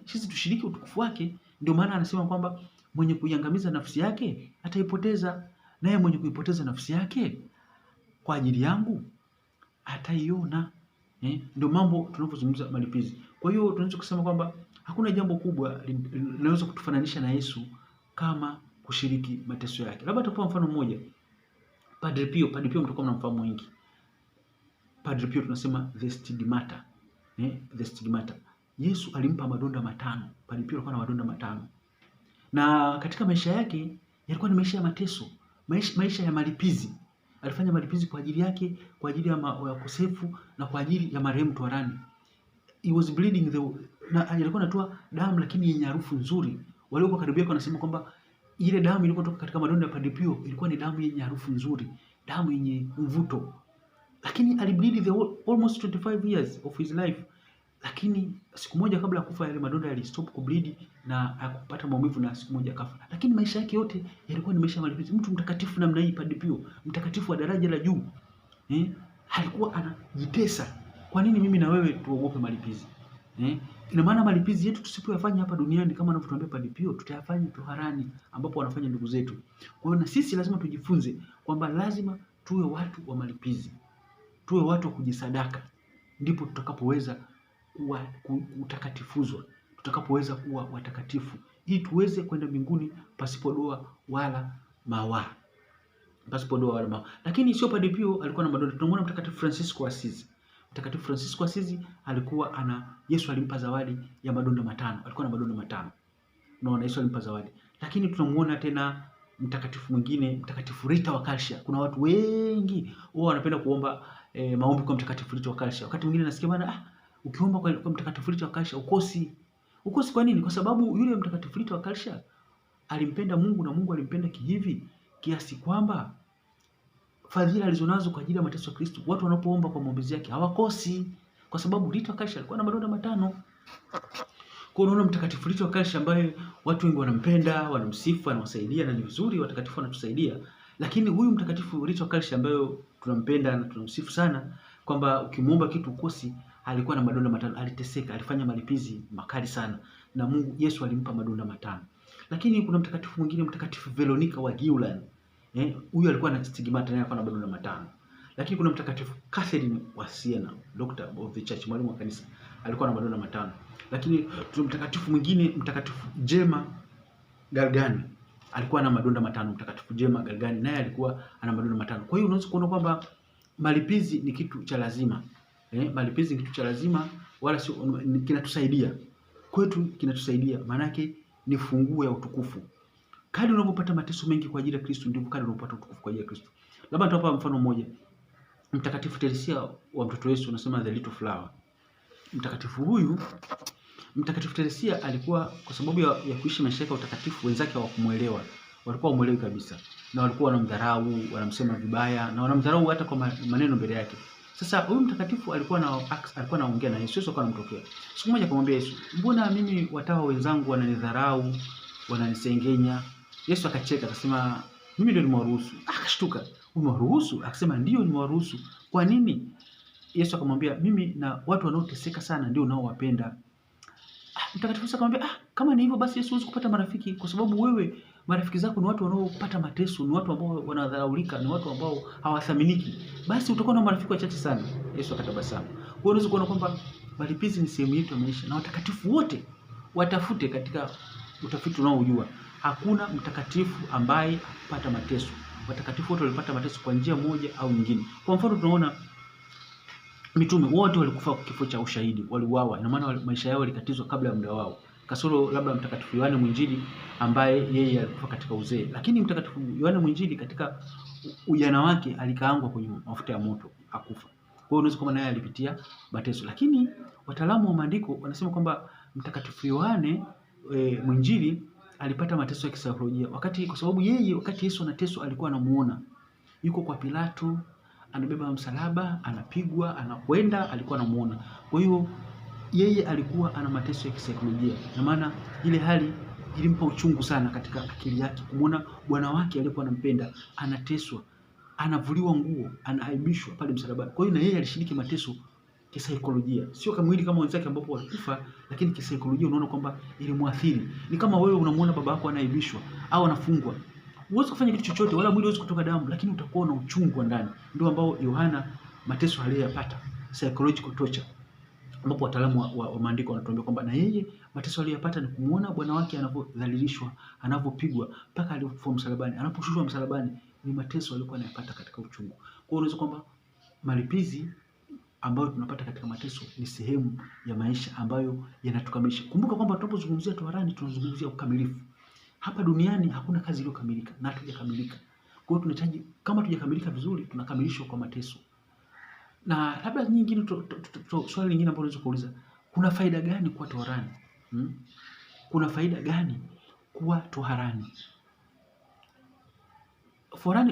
Sisi tushiriki utukufu wake. Ndio maana anasema kwamba mwenye kuiangamiza nafsi yake ataipoteza, naye mwenye kuipoteza nafsi yake kwa ajili yangu ataiona. Ndio mambo tunapozungumza malipizi. Kwa hiyo tunaweza kusema kwamba hakuna jambo kubwa linaweza kutufananisha na Yesu kama kushiriki mateso yake. Labda tutakupa mfano mmoja. Padre Pio mtakuwa mnamfahamu wengi. Padre Pio tunasema the stigmata. The stigmata. Yesu alimpa madonda 5. Padre Pio alikuwa na madonda 5. Na katika maisha yake yalikuwa ni maisha ya mateso, maisha ya malipizi. Alifanya malipizi kwa ajili yake, kwa ajili ya wakosefu na kwa ajili ya marehemu toharani. He was bleeding na alikuwa anatoa damu lakini yenye harufu nzuri. Waliokuwa karibu yake wanasema kwamba ile damu ilikuwa kutoka katika madonda ya Padre Pio ilikuwa ni damu yenye harufu nzuri, damu yenye mvuto. Lakini alibleed almost 25 years of his life. Lakini siku moja kabla ya kufa yale madonda yalistop kubleed na akupata maumivu, na siku moja akafa. Lakini maisha yake yote yalikuwa ni maisha ya malipizi. Mtu mtakatifu namna hii, Padre Pio, mtakatifu wa daraja la juu, alikuwa anajitesa. Kwa nini mimi na wewe tuogope malipizi? Ina maana malipizi yetu tusipoyafanya hapa duniani kama anavyotuambia Padre Pio, tutayafanya toharani ambapo wanafanya ndugu zetu. Kwa hiyo na sisi lazima tujifunze kwamba lazima tuwe watu wa malipizi, tuwe watu wa kujisadaka, ndipo tutakapoweza kuwa utakatifuzwa, tutakapoweza kuwa watakatifu, ili tuweze kwenda mbinguni pasipo doa wala mawaa, pasipo doa wala mawaa. Lakini sio Padre Pio alikuwa na madonda. Tunamwona Mtakatifu Francisco wa Assisi. Mtakatifu Francisco wa Assisi alikuwa Yesu alimpa zawadi ya madonda 5. Alikuwa na madonda 5. Unaona, Yesu alimpa zawadi. Lakini tunamuona tena mtakatifu mwingine, Mtakatifu Rita wa Calcia. Kuna watu wengi wao wanapenda kuomba maombi kwa Mtakatifu Rita wa Calcia. Wakati mwingine nasikia bana, ukiomba kwa Mtakatifu Rita wa Calcia ukosi. Kwa nini? Kwa sababu yule Mtakatifu Rita wa Calcia alimpenda Mungu na Mungu alimpenda kihivi kiasi kwamba fadhila alizonazo kwa ajili ya mateso ya Kristo, watu wanapoomba kwa maombezi yake hawakosi, kwa sababu Rita wa Calcia alikuwa na madonda 5. Kwa unaona Mtakatifu Rita wa Calcia ambaye watu wengi wanampenda, wanamsifu, anawasaidia, na ni vizuri watakatifu wanatusaidia. Lakini huyu Mtakatifu Rita wa Calcia ambaye tunampenda na tunamsifu sana, kwamba ukimuomba kitu ukosi, alikuwa na madonda 5, aliteseka, alifanya malipizi makali sana, na Mungu Yesu alimpa madonda 5. Lakini kuna mtakatifu mwingine, Mtakatifu Veronica wa Giuliani. Huyu alikuwa na stigmata, naye alikuwa na madonda 5. Lakini kuna Mtakatifu Catherine wa Siena, Doctor of the Church, mwalimu wa kanisa, alikuwa na madonda 5. Lakini tuna mtakatifu mwingine, Mtakatifu Gemma Galgani, alikuwa na madonda 5. Mtakatifu Gemma Galgani naye alikuwa ana madonda 5. Kwa hiyo unaweza kuona kwamba malipizi ni kitu cha lazima. Malipizi ni kitu cha lazima, wala sio kinatusaidia. Kwetu kinatusaidia, maana yake ni funguo ya utukufu. Kadri unapopata mateso mengi kwa ajili ya Kristo, ndivyo kadri unapopata utukufu kwa ajili ya Kristo. Labda tutapa mfano mmoja. Mtakatifu Teresia wa mtoto Yesu, unasema the little flower. Mtakatifu Teresia alikuwa, kwa sababu ya kuishi maisha yake ya utakatifu, wenzake hawakumuelewa. Walikuwa hawamuelewi kabisa, na walikuwa wanamdharau, wanamsema vibaya, na wanamdharau hata kwa maneno mbele yake. Sasa huyu mtakatifu alikuwa anaongea na Yesu. Yesu akawa anamtokea. Siku moja akamwambia Yesu, mbona mimi watawa wenzangu wananidharau, wananisengenya? Yesu akacheka akasema, mimi ndio nimewaruhusu. Akashtuka, umewaruhusu? Akasema, ndio nimewaruhusu. Kwa nini? Yesu akamwambia, mimi na watu wanaoteseka sana ndio naowapenda. Mtakatifu akamwambia, Kama ni hivyo basi Yesu huwezi kupata marafiki, kwa sababu wewe marafiki zako ni watu wanaopata mateso, ni watu ambao wanadharaulika, ni watu ambao hawathaminiki. Basi utakuwa na marafiki wachache sana. Yesu akatabasamu. Kwa hiyo unaweza kuona kwamba malipizi ni sehemu yetu ya maisha, na watakatifu wote watafute katika utafiti unaojua. Hakuna mtakatifu ambaye hapata mateso. Watakatifu wote walipata mateso kwa njia moja au nyingine. Kwa mfano tunaona mitume wote walikufa kifo cha ushahidi, waliuawa. Ina maana maisha yao yalikatizwa kabla ya muda wao. Kasoro labda mtakatifu Yohane Mwinjili ambaye yeye alikufa katika uzee. Lakini mtakatifu Yohane Mwinjili katika ujana wake alikaangwa kwenye mafuta ya moto, akufa. Kwa hiyo unaweza kuona naye alipitia mateso. Lakini wataalamu wa maandiko wanasema kwamba mtakatifu Yohane Mwinjili alipata mateso ya kisaikolojia kwa sababu yeye wakati Yesu anateswa alikuwa anamuona. Yuko kwa Pilato, anabeba msalaba, anapigwa, anakwenda, alikuwa anamuona. Kwa hiyo yeye alikuwa ana mateso ya kisaikolojia. Na maana ile hali ilimpa uchungu sana katika akili yake kumuona bwana wake aliyekuwa anampenda anateswa, anavuliwa nguo, anaaibishwa pale msalabani. Kwa hiyo na yeye alishiriki mateso kisaikolojia. Sio kama mwili kama wenzake ambapo walikufa, lakini kisaikolojia unaona kwamba ilimwathiri. Ni kama wewe unamuona baba yako anaibishwa au anafungwa. Huwezi kufanya kitu chochote wala mwili huwezi kutoka damu, lakini utakuwa na uchungu ndani. Ndio ambao Yohana mateso aliyopata, psychological torture. Ambapo wataalamu wa maandiko wanatuambia kwamba na yeye mateso aliyopata ni kumuona bwana wake anavyodhalilishwa, anavyopigwa mpaka alipokufa msalabani, anaposhushwa msalabani, ni mateso alikuwa anayapata katika uchungu. Kwa hiyo unaweza kwamba malipizi ambayo tunapata katika mateso ni sehemu ya maisha ambayo yanatukamilisha. Kumbuka kwamba tunapozungumzia toharani tunazungumzia ukamilifu. Hapa duniani hakuna kazi iliyokamilika na hatujakamilika. Kwa hiyo tunahitaji, kama tujakamilika vizuri, tunakamilishwa kwa mateso. Na labda nyingine swali lingine ambalo unaweza kuuliza, kuna faida gani kuwa toharani? Kuna faida gani kuwa toharani?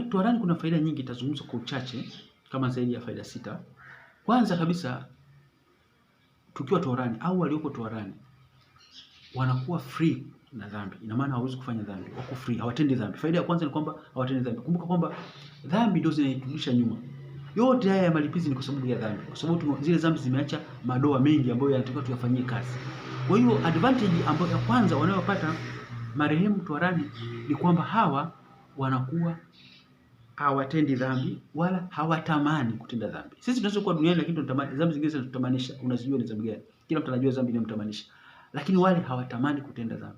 Toharani kuna faida nyingi, itazungumzwa kwa uchache kama zaidi ya faida 6. Kwanza kabisa, tukiwa toharani au walioko toharani wanakuwa free na dhambi. Ina maana hawawezi kufanya dhambi, wako free, hawatendi dhambi. Faida ya kwanza ni kwamba hawatendi dhambi. Kumbuka kwamba dhambi ndio zinaturudisha nyuma. Yote haya ya malipizi ni kwa sababu ya dhambi. Kwa sababu zile dhambi zimeacha madoa mengi ambayo yanatakiwa tuyafanyie kazi. Kwa hiyo advantage ambayo ya kwanza wanayopata marehemu toharani ni kwamba hawa wanakuwa hawatendi dhambi wala hawatamani kutenda dhambi. Sisi tunaweza kuwa duniani lakini tunatamani dhambi zingine zinatutamanisha. Unazijua ni dhambi gani? Kila mtu anajua dhambi inamtamanisha. Lakini wale hawatamani kutenda dhambi.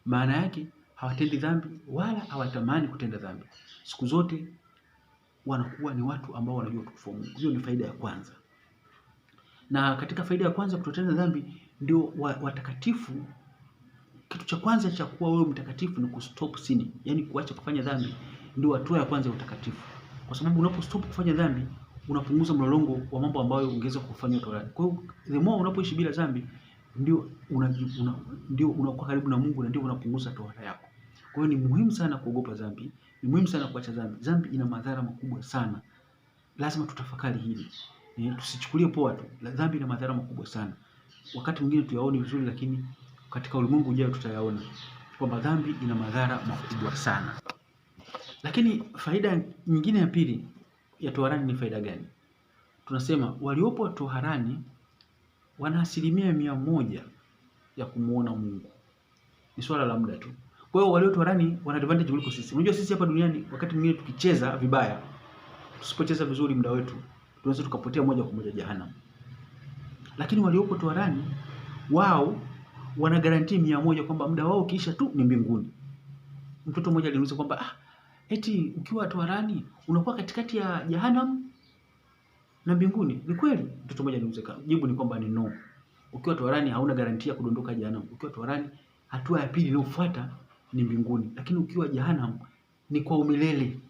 Maana yake hawatendi dhambi wala hawatamani kutenda dhambi. Siku zote wanakuwa ni watu ambao wanajua utukufu wa Mungu. Hiyo ni faida ya kwanza. Na katika faida ya kwanza kutotenda dhambi ndio watakatifu. Kitu cha kwanza cha kuwa wewe mtakatifu ni kustop sinning, yani kuacha kufanya dhambi. Ndio hatua ya kwanza ya utakatifu. Kwa sababu unapostop kufanya dhambi unapunguza mlolongo wa mambo ambayo ungeweza kufanya toharani. Kwa hiyo the more unapoishi bila dhambi ndio unakuwa karibu na Mungu na ndio unapunguza tohara yako. Kwa hiyo ni muhimu sana kuogopa dhambi, ni muhimu sana kuacha dhambi. Dhambi ina madhara makubwa sana. Lazima tutafakari hili. Tusichukulie poa tu. Dhambi ina madhara makubwa sana. Wakati mwingine tuyaone vizuri, lakini katika ulimwengu ujao tutayaona kwamba dhambi ina madhara makubwa sana. Lakini faida nyingine ya pili ya toharani ni faida gani? Tunasema waliopo toharani wana 100% ya kumuona Mungu. Ni swala la muda tu. Kwa hiyo walio toharani wana advantage kuliko sisi. Unajua sisi hapa duniani wakati mwingine tukicheza vibaya, tusipocheza vizuri muda wetu, tunaweza tukapotea moja kwa moja jehanamu. Lakini waliopo toharani wao wana guarantee 100% kwamba muda wao ukiisha tu ni mbinguni. Mtoto mmoja aliniuliza kwamba eti ukiwa toharani unakuwa katikati ya jehanamu na mbinguni. Ni kweli? Mtoto mmoja aliniuliza. Jibu ni kwamba ni no. Ukiwa toharani hauna garantia kudondoka jehanamu. Ukiwa toharani hatua ya pili inayofuata ni mbinguni. Lakini ukiwa jehanamu ni kwa umilele.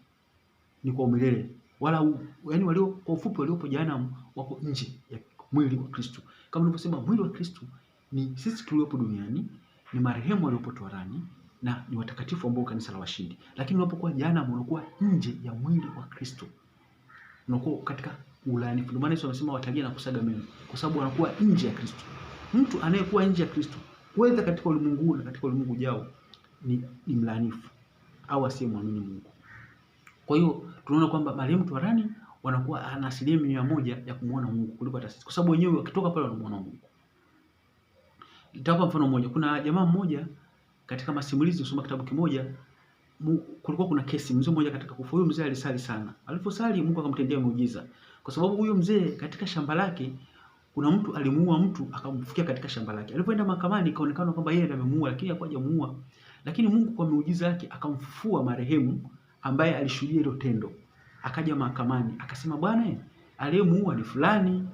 Ni kwa umilele. Wala yani walio kwa ufupi waliopo jehanamu wako nje ya mwili wa Kristo. Kama nilivyosema mwili wa Kristo ni sisi tuliopo duniani, ni marehemu waliopo toharani na ni watakatifu ambao kanisa la washindi. Lakini unapokuwa jehanamu unakuwa nje ya mwili wa Kristo. Unakuwa katika ulaani. Ndio maana Yesu anasema watalia na kusaga meno, kwa sababu wanakuwa nje ya Kristo. Mtu anayekuwa nje ya Kristo, whether katika ulimwengu na katika ulimwengu ujao, ni mlaanifu au asiyemwamini Mungu. Kwa hiyo tunaona kwamba marehemu toharani wanakuwa ana 100% ya kumuona Mungu kuliko hata sisi, kwa sababu wenyewe wakitoka pale wanamuona Mungu. Nitawapa mfano mmoja. Kuna jamaa mmoja katika masimulizi, usoma kitabu kimoja, kulikuwa kuna kesi, mzee mmoja katika kufa. Huyo mzee alisali sana. Aliposali Mungu akamtendea muujiza. Kwa sababu huyo mzee katika shamba lake kuna mtu alimuua mtu akamfukia katika shamba lake. Alipoenda mahakamani ikaonekana kwamba yeye ndiye amemuua, lakini hakuwa hajamuua. Lakini Mungu kwa muujiza wake akamfufua marehemu ambaye alishuhudia hilo tendo. Akaja mahakamani akasema, bwana, aliyemuua ni fulani.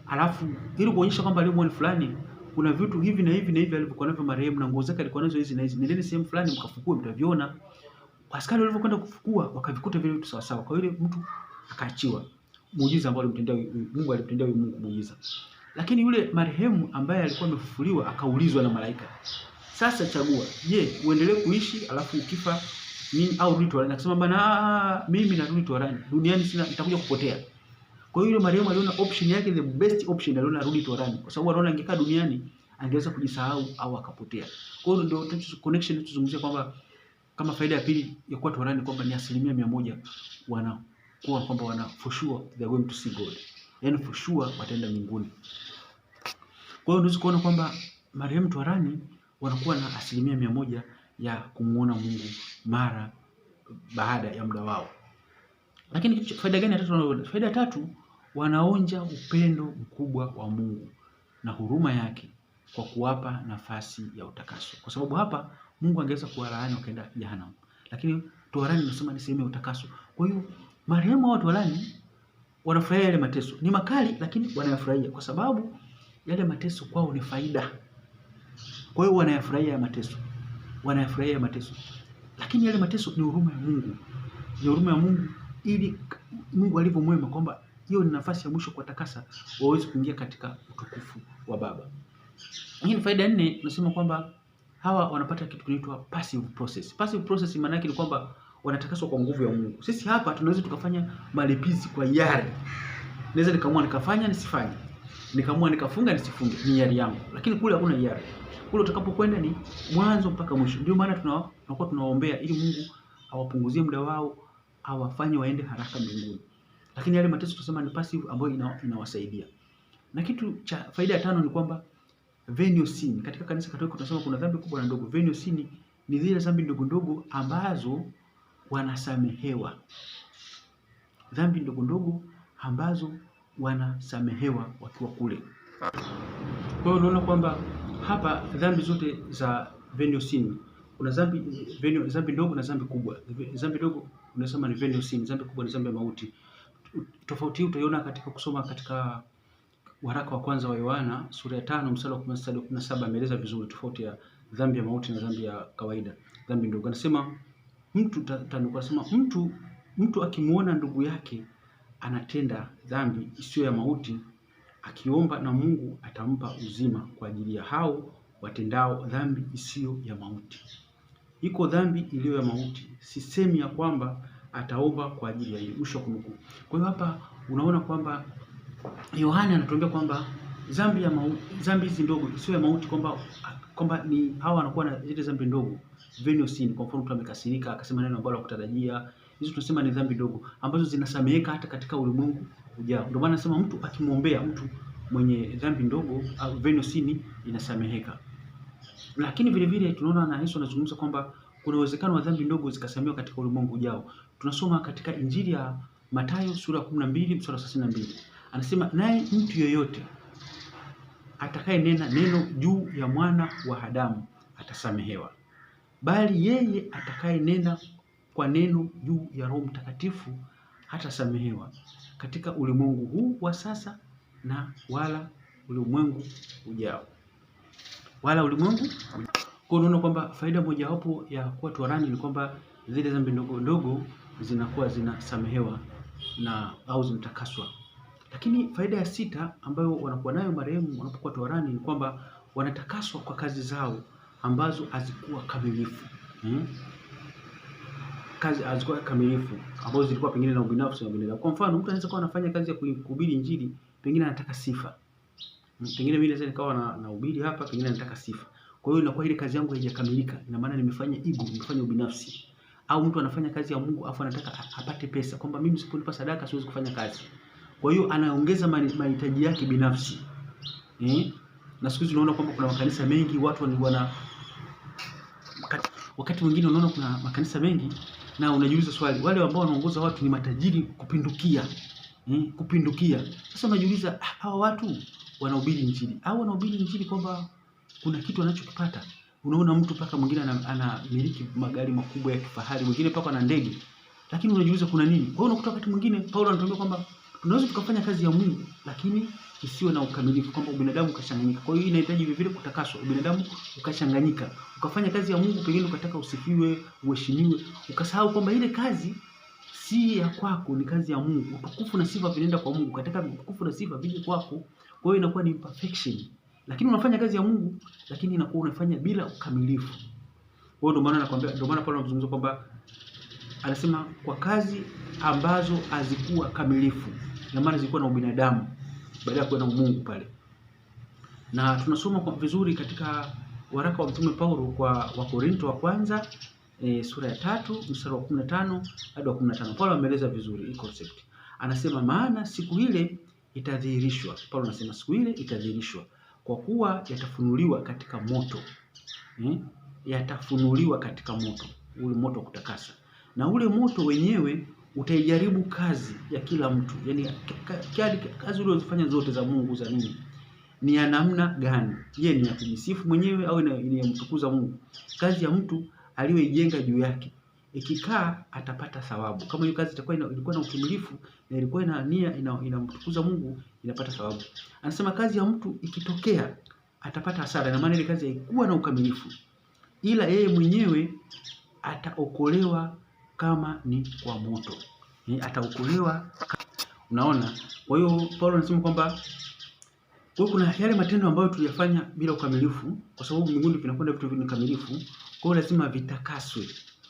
Alafu ili kuonyesha kwamba aliyemuua ni fulani, kuna vitu hivi na hivi na hivi alivyokuwa navyo marehemu, na nguo zake alikuwa nazo hizi na hizi. Nendeni sehemu fulani mkafukue, mtaviona. Askari walivyokwenda kufukua wakavikuta vile vitu sawa sawa. Kwa hiyo mtu akaachiwa. Muujiza ambao Mungu alimtendea huyu Mungu muujiza. Lakini yule marehemu ambaye alikuwa amefufuliwa akaulizwa na malaika, sasa chagua, je, uendelee kuishi alafu ukifa nini au rudi toharani? Akasema, bana, mimi narudi toharani, duniani sina, nitakuja kupotea. Kwa hiyo yule marehemu aliona option yake, the best option, aliona rudi toharani, kwa sababu anaona angekaa duniani angeweza kujisahau au akapotea. Kwa hiyo ndio connection tuzungumzia kwamba kama faida ya pili ya kuwa toharani kwamba ni 100% wanakuwa kwamba wana for sure they are going to see God, yani for sure wataenda mbinguni. Kwa hiyo unaweza kuona kwamba marehemu toharani wanakuwa na 100% ya kumuona Mungu mara baada ya muda wao. Lakini faida gani ya tatu? Faida ya tatu, wanaonja upendo mkubwa wa Mungu na huruma yake kwa kuwapa nafasi ya utakaso. Kwa sababu hapa Mungu angeweza kuwalaani wakaenda jehanamu, lakini toharani nasema ni sehemu ya utakaso. Kwa hiyo marehemu wa toharani wanafurahia yale mateso. Ni makali lakini wanayafurahia kwa sababu yale mateso kwao ni faida. Kwa hiyo wanayafurahia mateso. Wanayafurahia mateso. Lakini yale mateso ni huruma ya Mungu. Ni huruma ya Mungu ili Mungu alivyo mwema kwamba hiyo ni nafasi ya mwisho kuwatakasa waweze kuingia katika utukufu wa Baba. Hii faida ya 4 tunasema kwamba hawa wanapata kitu kinaitwa passive process. Passive process maana yake ni kwamba wanatakaswa kwa nguvu ya Mungu. Sisi hapa tunaweza tukafanya malipizi kwa hiari. Naweza nikaamua nikafanya nisifanye. Nikaamua nikafunga nisifunge, ni hiari yangu. Lakini kule hakuna hiari. Kule utakapokwenda ni mwanzo mpaka mwisho. Ndio maana tunakuwa tunawaombea ili Mungu awapunguzie muda wao, awafanye waende haraka mbinguni. Lakini yale mateso tunasema ni passive ambayo inawasaidia. Na kitu cha faida ya 5 ni kwamba venial sin. Katika kanisa Katoliki tunasema kuna dhambi kubwa na ndogo. Venial sin ni zile dhambi ndogo ndogo ambazo wanasamehewa. Dhambi ndogo ndogo ambazo wanasamehewa wakiwa kule. Kwa hiyo unaona kwamba hapa dhambi zote za venial sin, kuna dhambi ndogo na dhambi kubwa. Dhambi ndogo unasema ni venial sin, dhambi kubwa ni dhambi ya mauti. Tofauti hii utaiona katika kusoma katika waraka wa kwanza wa Yohana sura ya 5 mstari wa 16 hadi 17, ameeleza vizuri tofauti ya dhambi ya mauti na dhambi ya kawaida, dhambi ndogo. Anasema mtu akimuona ndugu yake anatenda dhambi isiyo ya mauti, akiomba na Mungu atampa uzima kwa ajili ya hao watendao dhambi isiyo ya mauti. Iko dhambi iliyo ya mauti, sisemi ya kwamba ataomba kwa ajili ya hiyo. Mwisho kunukuu. Kwa hiyo hapa unaona kwamba Yohana anatuambia kwamba dhambi hizi ndogo sio ya mauti, kwamba ni hawa wanakuwa na zile dhambi ndogo, venial sin. Kwa mfano mtu amekasirika akasema neno ambalo hakutarajia, hizo tunasema ni dhambi ndogo ambazo zinasameheka hata katika ulimwengu ujao. Ndio maana nasema mtu akimwombea mtu mwenye dhambi ndogo au venial sin inasameheka. Lakini vile vile tunaona na Yesu anazungumza kwamba kuna uwezekano wa dhambi ndogo zikasamehewa katika ulimwengu ujao. Tunasoma katika Injili ya Mathayo sura ya 12 mstari wa 32. Anasema, naye mtu yoyote atakaye nena neno juu ya mwana wa Adamu atasamehewa, bali yeye atakaye nena kwa neno juu ya Roho Mtakatifu hatasamehewa katika ulimwengu huu wa sasa na wala ulimwengu ujao. Kwa unaona kwamba faida mojawapo ya kuwa toharani ni kwamba zile dhambi ndogo ndogo zinakuwa zinasamehewa na au zinatakaswa. Lakini faida ya 6 ambayo wanakuwa nayo marehemu wanapokuwa toharani ni kwamba wanatakaswa kwa kazi zao ambazo hazikuwa kamilifu. Kazi hazikuwa kamilifu ambazo zilikuwa pengine na ubinafsi wa binadamu. Kwa mfano, mtu anaweza kuwa anafanya kazi ya kuhubiri Injili, pengine anataka sifa. Pengine mimi naweza nikawa na ubiri hapa, pengine anataka sifa. Kwa hiyo inakuwa ile kazi yangu haijakamilika. Ina maana nimefanya ego, nimefanya ubinafsi. Au mtu anafanya kazi ya Mungu afu anataka apate pesa, kwamba mimi sipolipa sadaka siwezi kufanya kazi. Kwa hiyo anaongeza mahitaji yake binafsi. Na Na siku hizi unaona kwamba kuna makanisa mengi watu wana wakati mwingine unaona kuna makanisa mengi na unajiuliza swali, wale ambao wanaongoza watu ni matajiri kupindukia. Kupindukia. Sasa unajiuliza hawa watu wanahubiri injili au wanahubiri injili kwamba kuna kitu anachokipata? Unaona mtu paka mwingine anamiliki magari makubwa ya kifahari, mwingine paka ana ndege. Lakini unajiuliza kuna nini? Kwa hiyo unakuta wakati mwingine Paulo anatuambia kwamba tunaweza tukafanya kazi ya Mungu lakini isiwe na ukamilifu, kwamba ubinadamu ukachanganyika. Kwa hiyo inahitaji vile kutakaswa. Ubinadamu ukachanganyika. Ukafanya kazi ya Mungu, pengine ukataka usifiwe, uheshimiwe, ukasahau kwamba ile kazi si ya kwako, ni kazi ya Mungu. Utukufu na sifa vinaenda kwa Mungu. Ukataka utukufu na sifa vije kwako. Kwa hiyo inakuwa ni imperfection. Lakini unafanya kazi ya Mungu lakini inakuwa unafanya bila ukamilifu. Kwa hiyo ndio maana nakwambia, ndio maana Paulo anazungumza kwamba anasema kwa kazi ambazo hazikuwa kamilifu, na maana zilikuwa na ubinadamu baada ya kuwa na Mungu pale. Na tunasoma kwa vizuri katika waraka wa Mtume Paulo kwa Wakorinto wa kwanza sura ya 3 mstari wa 15 hadi wa 15. Paulo ameeleza vizuri hii concept. Anasema maana siku ile itadhihirishwa. Paulo anasema siku ile itadhihirishwa kwa kuwa yatafunuliwa katika moto. Yatafunuliwa katika moto, ule moto wa kutakasa. Na ule moto wenyewe utaijaribu kazi ya kila mtu. Yaani kazi ulizofanya zote za Mungu za nini? Ni ya namna gani? Je, ni ya kujisifu mwenyewe au ni ya mtukuza Mungu? Kazi ya mtu aliyoijenga juu yake, ikikaa atapata thawabu. Kama hiyo kazi ilikuwa na utimilifu na ilikuwa ina nia inamtukuza Mungu, inapata thawabu. Anasema kazi ya mtu ikitokea atapata hasara, na maana ile kazi haikuwa na ukamilifu. Ila yeye mwenyewe ataokolewa kama ni kwa moto. Ataokolewa. Unaona? Kwa hiyo Paulo anasema kwamba kuna yale matendo ambayo tuliyafanya bila ukamilifu, kwa sababu mbinguni vinakwenda vitu vingi kamilifu, kwa hiyo lazima vitakaswe.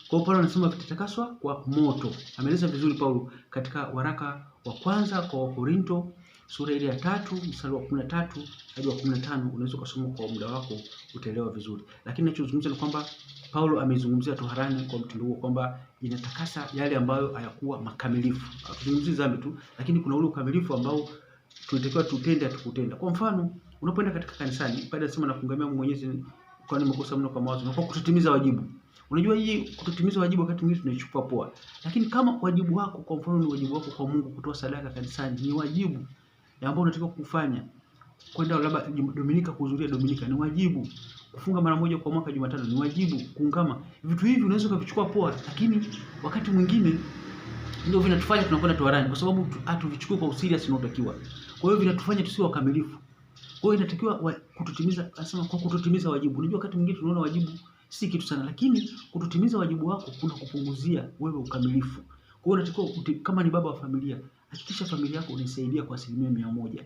Kwa hiyo Paulo anasema vitatakaswa kwa moto. Ameeleza vizuri Paulo katika waraka wa kwanza kwa Wakorinto sura ile ya 3 mstari wa 13 hadi wa 15. Unaweza kusoma kwa muda wako utaelewa vizuri. Lakini ninachozungumza ni kwamba Paulo amezungumzia toharani kwa mtindo huo kwamba inatakasa yale ambayo hayakuwa makamilifu. Hatuzungumzii dhambi tu, lakini kuna ule ukamilifu ambao tunatakiwa tutende atukutenda. Kwa mfano, unapoenda katika kanisani, baada ya sema na kumngamia Mungu Mwenyezi, kwani nimekosa mno kwa mawazo, na kwa kutotimiza wajibu. Unajua hii kutotimiza wajibu wakati mwingine tunaichukua poa. Lakini kama wajibu wako, kwa mfano ni wajibu wako kwa Mungu kutoa sadaka kanisani, ni wajibu ambao unatakiwa kufanya. Kwenda labda Dominika, kuhudhuria Dominika ni wajibu. Kufunga mara moja kwa mwaka Jumatano ni wajibu. Kuungama. Vitu hivi unaweza kuvichukua poa, lakini wakati mwingine ndio vinatufanya tunakwenda toharani, kwa sababu hatuvichukui kwa userious unaotakiwa. Kwa hiyo vinatufanya tusiwe wakamilifu. Kwa hiyo inatakiwa kututimiza, nasema kwa kututimiza wajibu. Unajua wakati mwingine tunaona wajibu si kitu sana, lakini kututimiza wajibu wako kuna kupunguzia wewe ukamilifu. Kwa hiyo unatakiwa kama ni baba wa familia, hakikisha familia yako unaisaidia kwa 100%.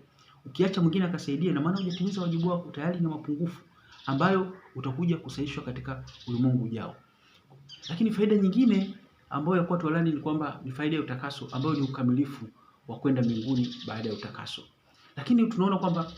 Ukiacha mwingine akasaidia, na maana hujatimiza wajibu wako, tayari na mapungufu ambayo utakuja kusahihishwa katika ulimwengu ujao. Lakini faida nyingine ambayo ya kuwa toharani ni kwamba ni faida ya utakaso, ambayo ni ukamilifu wa kwenda mbinguni baada ya utakaso. Lakini tunaona kwamba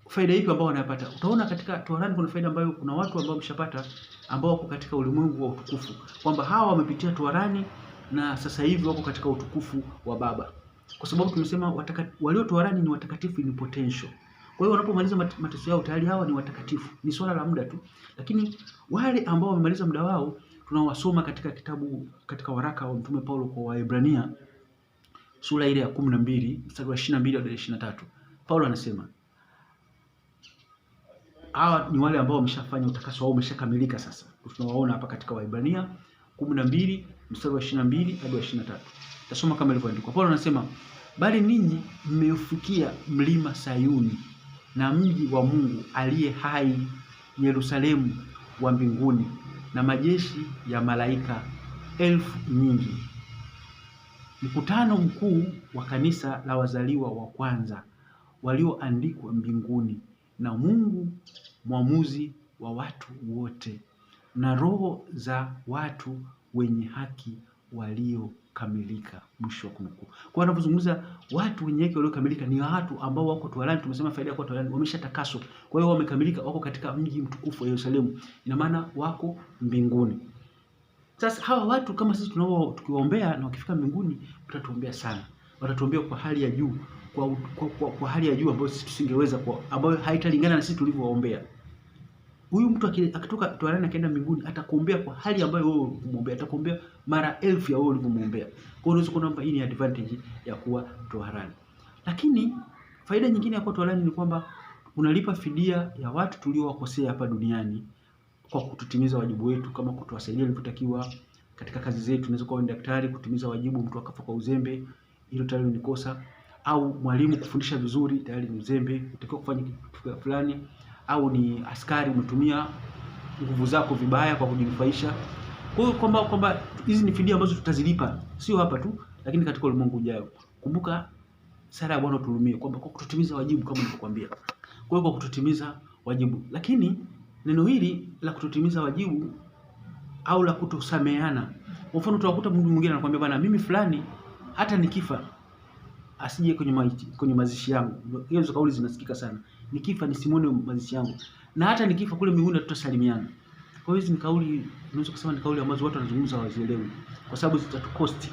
faida ipi ambao wanapata? Utaona katika toharani kuna faida ambayo kuna watu ambao wameshapata, ambao wako katika ulimwengu wa utukufu, kwamba hawa wamepitia toharani na sasa hivi wako katika utukufu wa Baba. Kwa sababu tumesema walio toharani ni watakatifu in potential. Kwa hiyo wanapomaliza mateso yao tayari hawa ni watakatifu. Ni swala la muda tu. Lakini wale ambao wamemaliza muda wao tunawasoma katika waraka wa Mtume Paulo kwa Waebrania sura ile ya 12 mstari wa 22 hadi 23. Paulo anasema hawa ni wale ambao wameshafanya utakaso wao, umeshakamilika sasa. Tunawaona hapa katika Waebrania 12 mstari wa 22 hadi 23. Tasoma kama ilivyoandikwa. Paulo anasema bali ninyi mmeufikia mlima Sayuni na mji wa Mungu aliye hai, Yerusalemu wa mbinguni, na majeshi ya malaika elfu nyingi, mkutano mkuu wa kanisa la wazaliwa wa kwanza walioandikwa mbinguni, na Mungu mwamuzi wa watu wote, na roho za watu wenye haki waliokamilika. Mwisho wa kunukuu. Kwa wanapozungumza watu wenye haki waliokamilika ni watu ambao wako toharani. Tumesema faida ya kuwa toharani, wameshatakaswa. Kwa hiyo wamekamilika, wako katika mji mtukufu wa Yerusalemu. Ina maana wako mbinguni. Sasa hawa watu kama sisi tukiwaombea na wakifika mbinguni, tutatuombea sana. watatuombea kwa hali ya juu, kwa hali ya juu ambayo sisi tusingeweza, ambayo haitalingana na sisi tulivyowaombea. Huyu mtu akitoka toharani akaenda mbinguni atakuombea kwa hali ambayo wewe umwombea, atakuombea mara elfu ya wewe ulivyomwombea. Kwa hiyo unaweza kuona kwamba hii ni advantage ya kuwa toharani. Lakini faida nyingine ya kuwa toharani ni kwamba unalipa fidia ya watu tuliowakosea hapa duniani kwa kututimiza wajibu wetu, kama kutuwasaidia ilivyotakiwa katika kazi zetu. Unaweza kuwa daktari kutimiza wajibu, mtu akafa kwa uzembe, hilo tayari ni kosa. Au mwalimu kufundisha vizuri, tayari ni uzembe, utakiwa kufanya kitu fulani. Au ni askari umetumia nguvu zako vibaya kwa kujinufaisha. Kwa hiyo kwamba hizi ni fidia ambazo tutazilipa, sio hapa tu, lakini katika ulimwengu ujao. Kumbuka sala ya Bwana uturumie, kwamba kwa kututimiza wajibu kama nilivyokuambia. Kwa hiyo kwa kututimiza wajibu. Lakini neno hili la kututimiza wajibu au la kutosameheana. Kwa mfano utakuta mtu mwingine anakuambia bwana, mimi fulani hata nikifa asije kwenye mazishi yangu. Hizo kauli zinasikika sana. Nikifa nisimuone mazishi yangu. Na hata nikifa kule mbinguni tutasalimiana. Kwa hiyo hizi ni kauli, unaweza kusema ni kauli ambazo watu wanazungumza hawazielewi, kwa sababu zitatukosti.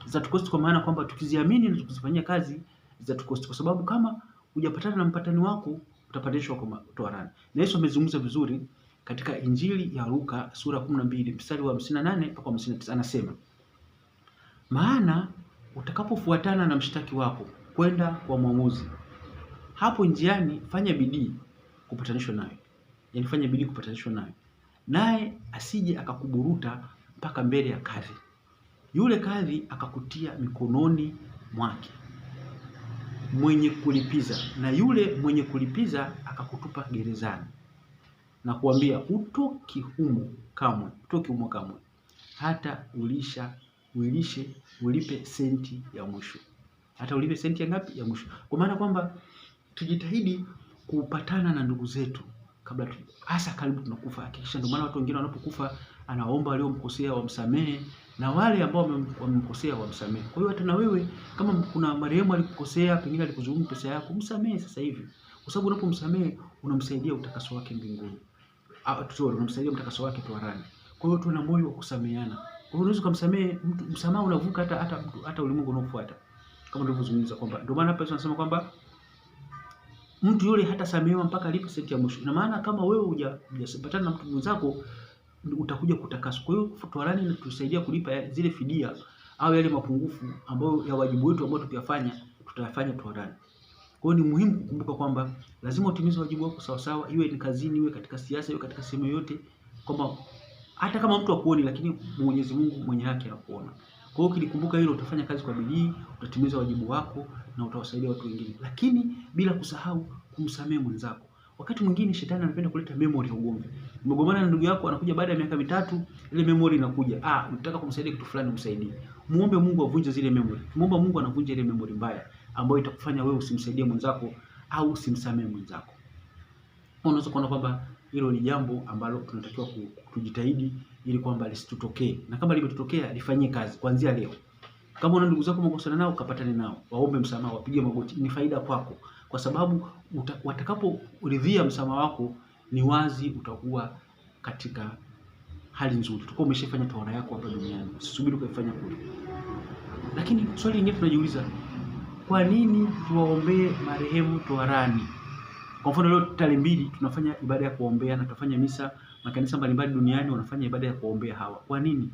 Zitatukosti kwa maana kwamba tukiziamini na tukizifanyia kazi zitatukosti, kwa sababu kama hujapatana na mpatani wako utapatanishwa kwa toharani. Na Yesu amezungumza vizuri katika Injili ya Luka sura 12 mstari wa 58 mpaka 59, anasema, maana utakapofuatana na mshtaki wako kwenda kwa mwamuzi, hapo njiani fanya bidii kupatanishwa naye. Yaani fanya bidii kupatanishwa naye. Naye asije akakuburuta mpaka mbele ya kadhi. Yule kadhi akakutia mikononi mwake mwenye kulipiza, na yule mwenye kulipiza akakutupa gerezani, na kuambia utoki humo kamwe, hata ulipe senti ya mwisho. Hata ulipe senti ya ngapi? Ya mwisho. Kwa maana kwamba tujitahidi kupatana na ndugu zetu kabla hasa karibu tunakufa. Hakikisha, ndio maana watu wengine wanapokufa anaomba waliomkosea wamsamehe, na wale ambao wamemkosea wamsamehe. Kwa hiyo hata na wewe kama kuna marehemu alikukosea, pengine alikudhulumu pesa yako, msamehe sasa hivi, kwa sababu unapomsamehe unamsaidia utakaso wake mbinguni. Unamsaidia utakaso wake toharani. Kwa hiyo tuna moyo wa kusameheana. Kwa hiyo unaweza kumsamehe mtu, msamaha unavuka hata ulimwengu unaofuata, kama nilivyozungumza kwamba ndio maana hapa tunasema kwamba mtu yule hata samehewa mpaka alipe senti ya mwisho. Ina maana kama wewe hujapatana na mtu mwenzako utakuja kutakaswa. Kwa hiyo toharani inatusaidia kulipa zile fidia au yale mapungufu ambayo ya wajibu wetu ambao tukiyafanya tutayafanya toharani. Kwa hiyo ni muhimu kukumbuka kwamba lazima utimize wajibu wako sawa sawa, iwe ni kazini, iwe katika siasa, iwe katika sehemu yoyote, kwamba hata kama mtu hakuoni, lakini Mwenyezi Mungu mwenye haki anakuona. Kwa hiyo ukilikumbuka hilo utafanya kazi kwa bidii, utatimiza wajibu wako na utawasaidia watu wengine. Lakini bila kusahau kumsamehe mwenzako. Wakati mwingine shetani anapenda kuleta memory ya ugomvi. Umegombana na ndugu yako, anakuja baada ya miaka mitatu, ile memory inakuja. Unataka kumsaidia kitu fulani, msaidie. Muombe Mungu avunje zile memory. Muombe Mungu anavunja ile memory mbaya ambayo itakufanya wewe usimsaidie mwenzako au usimsamehe mwenzako. Unaweza kuona kwamba hilo ni jambo ambalo tunatakiwa kujitahidi ili kwamba lisitutokee. Na kama limetutokea lifanyie kazi kuanzia leo. Kama una ndugu zako umekosana nao, ukapatane nao, waombe msamaha, wapige magoti, ni faida kwako. Kwa sababu watakaporidhia msamaha wako, ni wazi utakuwa katika hali nzuri. Utakuwa umeshafanya tohara yako hapa duniani. Usisubiri kuifanya kule. Lakini swali lingine tunajiuliza, kwa nini tuwaombee marehemu toharani? Kwa mfano leo tarehe 2 tunafanya ibada ya kuombea na tutafanya misa, makanisa mbalimbali duniani wanafanya ibada ya kuombea hawa. Kwa nini?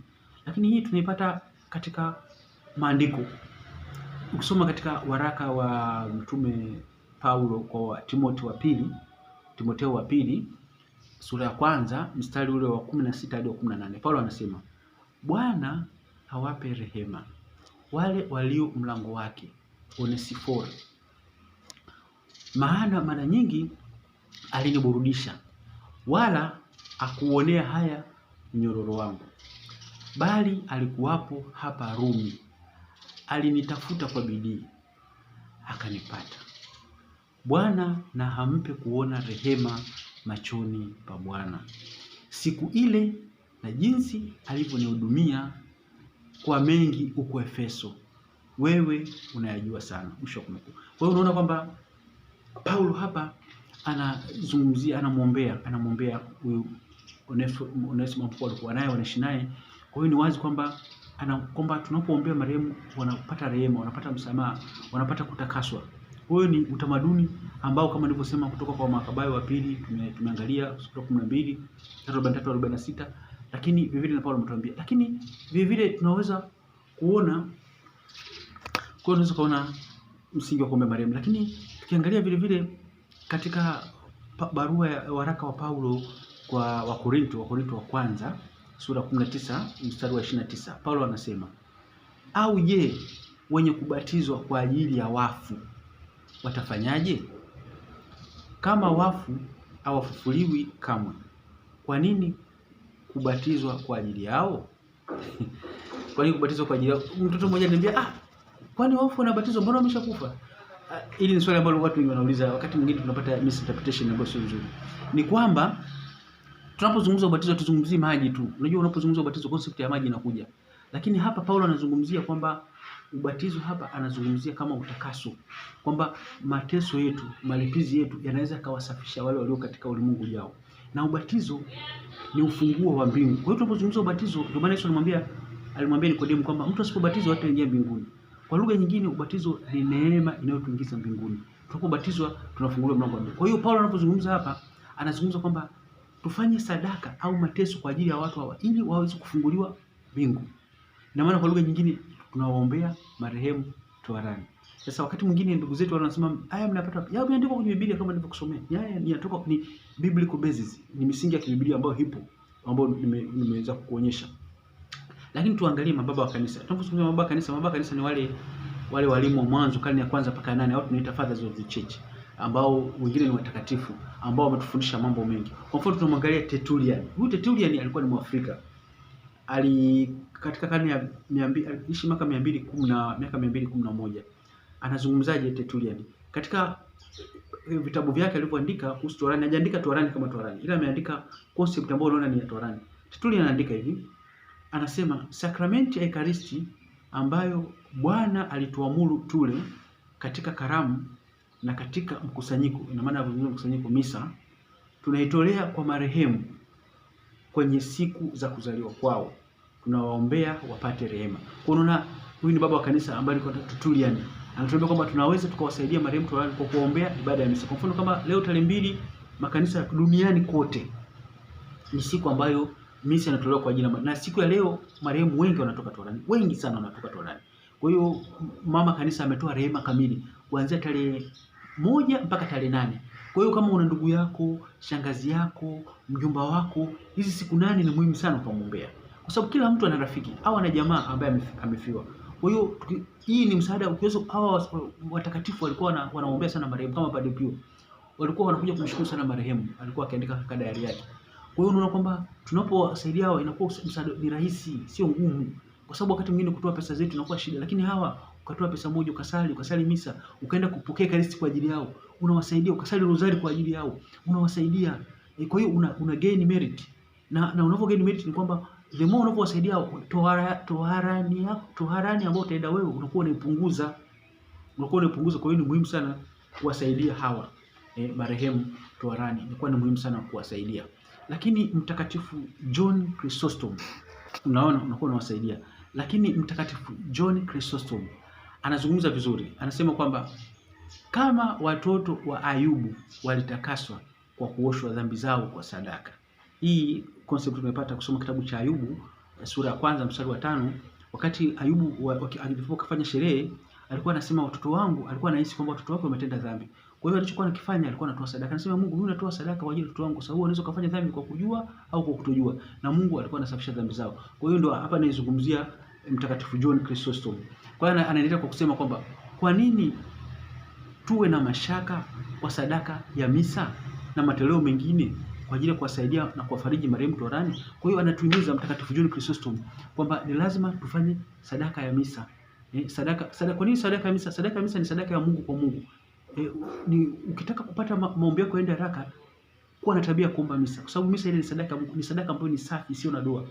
Lakini hii tunaipata katika maandiko. Ukisoma katika waraka wa Mtume Paulo kwa Timotheo wa pili sura ya 1 mstari ule wa 16 hadi 18, Paulo anasema, Bwana awape rehema wale walio mlango wake, Onesiforo, maana mara nyingi aliniburudisha, wala akuonea haya mnyororo wangu, bali alikuwapo hapa Rumi, alinitafuta kwa bidii akanipata. Bwana na hampe kuona rehema machoni pa Bwana siku ile, na jinsi alivyonihudumia kwa mengi huko Efeso, wewe unayajua sana. Mwisho wa kunukuu. Kwa hiyo unaona kwamba Paulo hapa anazungumzia, anamwombea huyu Onesimo alikuwa naye, wanaishi naye. Kwa hiyo ni wazi kwamba kwamba tunapoombea marehemu wanapata rehema, wanapata msamaha, wanapata kutakaswa. Huyo ni utamaduni ambao kama nilivyosema kutoka kwa Makabayo wa pili tumeangalia sura 12, 43-46, lakini vile vile na Paulo ametuambia. Lakini vile vile tunaweza kuona msingi wa kuombea marehemu. Lakini tukiangalia vile vile katika barua ya waraka wa Paulo kwa Wakorinto wa kwanza sura 19 mstari wa 29, Paulo anasema, au je, wenye kubatizwa kwa ajili ya wafu watafanyaje? Kama wafu hawafufuliwi kamwe, kwa nini kubatizwa kwa ajili yao? Kwa nini kubatizwa kwa ajili yao? Mtoto mmoja ananiambia, kwani wafu wanabatizwa, mbona wameshakufa? Hili ni swali ambalo watu wengi wanauliza, wakati mwingine tunapata misinterpretation ambayo sio nzuri. Ni kwamba tunapozungumza ubatizo tuzungumzie maji tu. Unajua unapozungumza ubatizo concept ya maji inakuja. Lakini hapa Paulo anazungumzia kwamba ubatizo hapa anazungumzia kama utakaso. Kwamba mateso yetu, malipizi yetu yanaweza kawasafisha wale walio katika ulimwengu ujao. Na ubatizo ni ufunguo wa mbingu. Kwa hiyo tunapozungumza ubatizo, ndio maana Yesu alimwambia Nikodemo kwamba mtu asipobatizwa hataingia mbinguni. Kwa lugha nyingine, ubatizo ni neema inayotuingiza mbinguni. Tunapobatizwa tunafunguliwa mlango wa mbingu. Kwa hiyo Paulo anapozungumza hapa, anazungumza kwamba tufanye sadaka au mateso kwa ajili ya watu hawa ili waweze kufunguliwa mbingu. Na maana kwa lugha nyingine tunawaombea marehemu toharani. Sasa wakati mwingine ndugu zetu wanasema haya mnapata wapi? Yameandikwa kwenye Biblia kama nilivyokusomea. Ni biblical basis, ni misingi ya Biblia ambayo ipo, ambayo nimeweza kukuonyesha. Lakini tuangalie mababa wa kanisa. Tunapozungumza mababa wa kanisa ni wale walimu wa mwanzo karne ya kwanza mpaka 8, au tunaita fathers of the church, ambao wengine ni watakatifu ambao wametufundisha mambo mengi. Kwa mfano tunamwangalia Tertullian. Huyu Tertullian alikuwa ni Mwafrika. Katika karne ya 200 aliishi miaka 211. Anazungumzaje Tertullian? Katika vitabu vyake alivyoandika kuhusu Torani, hajaandika Torani kama Torani, ila ameandika concept ambayo unaona ni ya Torani. Tertullian anaandika hivi. Anasema sakramenti ya Ekaristi ambayo Bwana alituamuru tule katika karamu na katika mkusanyiko, ina maana mkusanyiko misa, tunaitolea kwa marehemu kwenye siku za kuzaliwa kwao, tunawaombea wapate rehema. Kwa unaona huyu ni baba wa kanisa ambaye alikuwa Tertullian. Anatuambia kwamba tunaweza tukawasaidia marehemu toharani kwa kuombea ibada ya misa. Kwa mfano kama leo tarehe 2 makanisa duniani kote ni siku ambayo misa inatolewa kwa ajili ya na siku ya leo marehemu wengi wanatoka toharani. Wengi sana wanatoka toharani. Kwa hiyo mama kanisa ametoa rehema kamili kuanzia tarehe 1 mpaka tarehe 8. Kwa hiyo kama una ndugu yako, shangazi yako, mjomba wako, hizi siku 8 ni muhimu sana kumwombea. Kwa sababu kila mtu ana rafiki au ana jamaa ambaye amefiwa. Kwa hiyo hii ni msaada. Ukiweza, hawa watakatifu walikuwa wanaombea sana marehemu, kama Padre Pio. Walikuwa wanakuja kumshukuru sana marehemu, alikuwa akiandika katika diary yake. Kwa hiyo unaona kwamba tunapowasaidia hawa inakuwa msaada ni rahisi, sio ngumu. Kwa sababu wakati mwingine kutoa pesa zetu inakuwa shida, lakini hawa ukatoa pesa moja ukasali misa, ukaenda kupokea Ekaristi kwa ajili yao, unawasaidia, ukasali rosari kwa ajili yao, unawasaidia. Kwa hiyo una gain merit. Na unavyo gain merit ni kwamba the more unavyowasaidia toharani ambao utaenda wewe unakuwa unaipunguza. Kwa hiyo ni muhimu sana kuwasaidia hawa marehemu toharani. Ilikuwa ni muhimu sana kuwasaidia. Lakini Mtakatifu John Chrysostom, unaona, unakuwa unawasaidia. Lakini Mtakatifu John Chrysostom anazungumza vizuri. Anasema kwamba kama watoto wa Ayubu walitakaswa kwa kuoshwa dhambi zao kwa sadaka. Hii concept tumepata kusoma kitabu cha Ayubu sura ya 1 mstari wa 5. Wakati Ayubu alipofanya sherehe, alikuwa anasema watoto wangu, alikuwa anahisi kwamba watoto wake wametenda dhambi. Kwa hiyo alichokuwa anakifanya, alikuwa anatoa sadaka. Anasema Mungu, mimi natoa sadaka kwa ajili ya watoto wangu, kwa sababu wanaweza kufanya dhambi kwa kujua au kwa kutojua, na Mungu alikuwa anasafisha dhambi zao. Kwa hiyo ndio hapa anazungumzia Mtakatifu John Chrysostom. Kwa hiyo anaendelea kwa kusema kwamba kwa nini tuwe na mashaka kwa sadaka ya misa na matoleo mengine kwa ajili ya kuwasaidia na kuwafariji marehemu toharani. Kwa hiyo anatuhimiza Mtakatifu John Chrysostom kwamba ni lazima tufanye sadaka ya misa. Sadaka. Kwa nini sadaka ya misa? Sadaka ya misa ni sadaka ya Mungu kwa Mungu. Ukitaka kupata maombi yako yaende haraka, kuwa na tabia kuomba misa, kwa sababu misa ile ni sadaka Mungu, ni sadaka ambayo ni safi, sio na doa.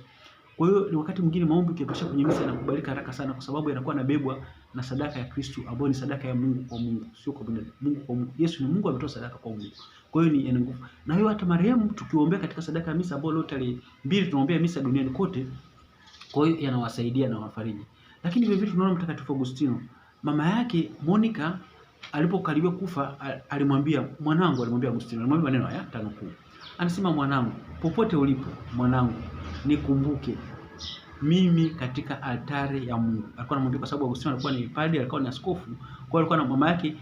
Kwa hiyo ni wakati mwingine maombi ukiyapisha kwenye misa yanakubalika haraka sana, kwa sababu yanakuwa yanabebwa na sadaka ya Kristo ambayo ni sadaka ya Mungu kwa Mungu, sio kwa binadamu. Mungu kwa Mungu. Yesu ni Mungu, ametoa sadaka kwa Mungu. Kwa hiyo ni nguvu. Na hiyo hata marehemu tukiombea katika sadaka ya misa ambayo leo tarehe 2 tunaombea misa duniani kote, Kwa hiyo yanawasaidia na wafariji. Lakini vile vile tunaona Mtakatifu Agustino, mama yake Monica alipokaribia kufa alimwambia Agustino, alimwambia maneno haya tanukuu. Anasema, mwanangu, popote ulipo mwanangu, nikumbuke mimi katika altare ya Mungu. Alikuwa anamwambia kwa sababu Agustino alikuwa ni padri, alikuwa ni askofu. Kwa hiyo alikuwa na mama yake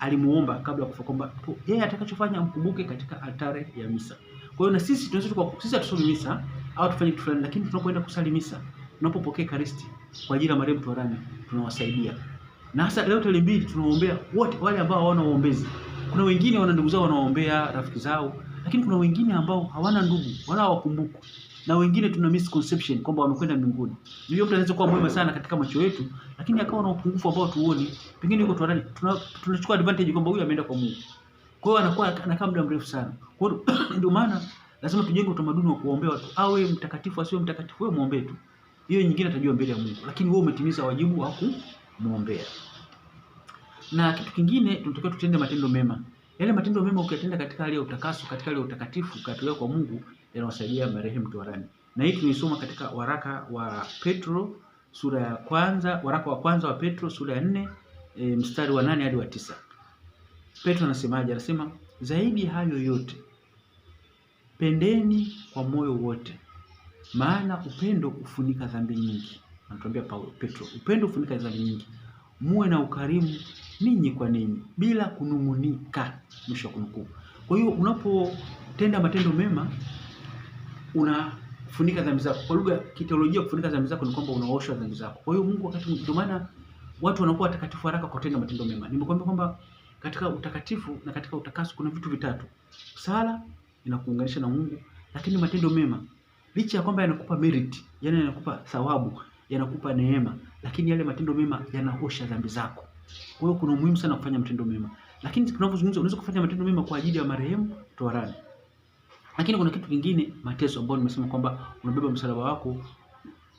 alimuomba kabla ya kufa kwamba yeye atakachofanya amkumbuke katika altare ya misa. Kwa hiyo na sisi tunaweza sisi hatusali misa au tufanye kitu fulani, lakini tunapoenda kusali misa, tunapopokea Ekaristi kwa ajili ya marehemu toharani, tunawasaidia. Na hasa leo tarehe 2 tunaombea wote wale ambao hawana uombezi. Kuna wengine wana ndugu zao wanaombea, rafiki zao, lakini kuna wengine ambao hawana ndugu wala hawakumbuki. Na wengine tuna misconception kwamba wamekwenda mbinguni. Ndio mtu anaweza kuwa mwema sana katika macho yetu, lakini akawa na upungufu ambao tuoni. Pengine yuko toharani, tunachukua advantage kwamba huyu ameenda kwa Mungu. Kwa hiyo anakaa muda mrefu sana. Kwa hiyo ndio maana lazima tujenge utamaduni wa kuombea watu. Awe mtakatifu asiwe mtakatifu, wewe muombe tu. Hiyo nyingine atajua mbele ya Mungu, lakini wewe umetimiza wajibu wa kumuombea. Na kitu kingine tunatakiwa tutende matendo mema. Yale matendo mema ukiyatenda katika hali ya utakaso, katika hali ya utakatifu, katolewa kwa Mungu, yanawasaidia marehemu toharani. Na hii tunaisoma katika waraka wa Petro sura ya kwanza, waraka wa kwanza wa Petro sura ya 4 mstari wa 8 hadi wa 9. Petro anasemaje? Anasema, zaidi hayo yote pendeni kwa moyo wote, maana upendo ufunika dhambi nyingi. Anatuambia Petro, upendo ufunika dhambi nyingi. Muwe na ukarimu ninyi kwa ninyi bila kunung'unika. Mwisho wa kunukuu. Kwa hiyo unapotenda matendo mema unafunika dhambi zako. Kwa lugha kiteolojia, kufunika dhambi zako ni kwamba unaosha dhambi zako. Kwa hiyo Mungu wakati, ndio maana watu wanakuwa watakatifu haraka kwa kutenda matendo mema. Nimekwambia kwamba katika utakatifu na katika utakaso kuna vitu vitatu. Sala inakuunganisha na Mungu, lakini matendo mema licha ya kwamba yanakupa merit, yani yanakupa thawabu, yanakupa neema, lakini yale matendo mema yanaosha dhambi zako. Kwa hiyo kuna umuhimu sana kufanya matendo mema. Lakini tunapozungumza unaweza kufanya matendo mema kwa ajili ya marehemu toharani. Lakini kuna kitu kingine, mateso, ambayo nimesema kwamba unabeba msalaba wako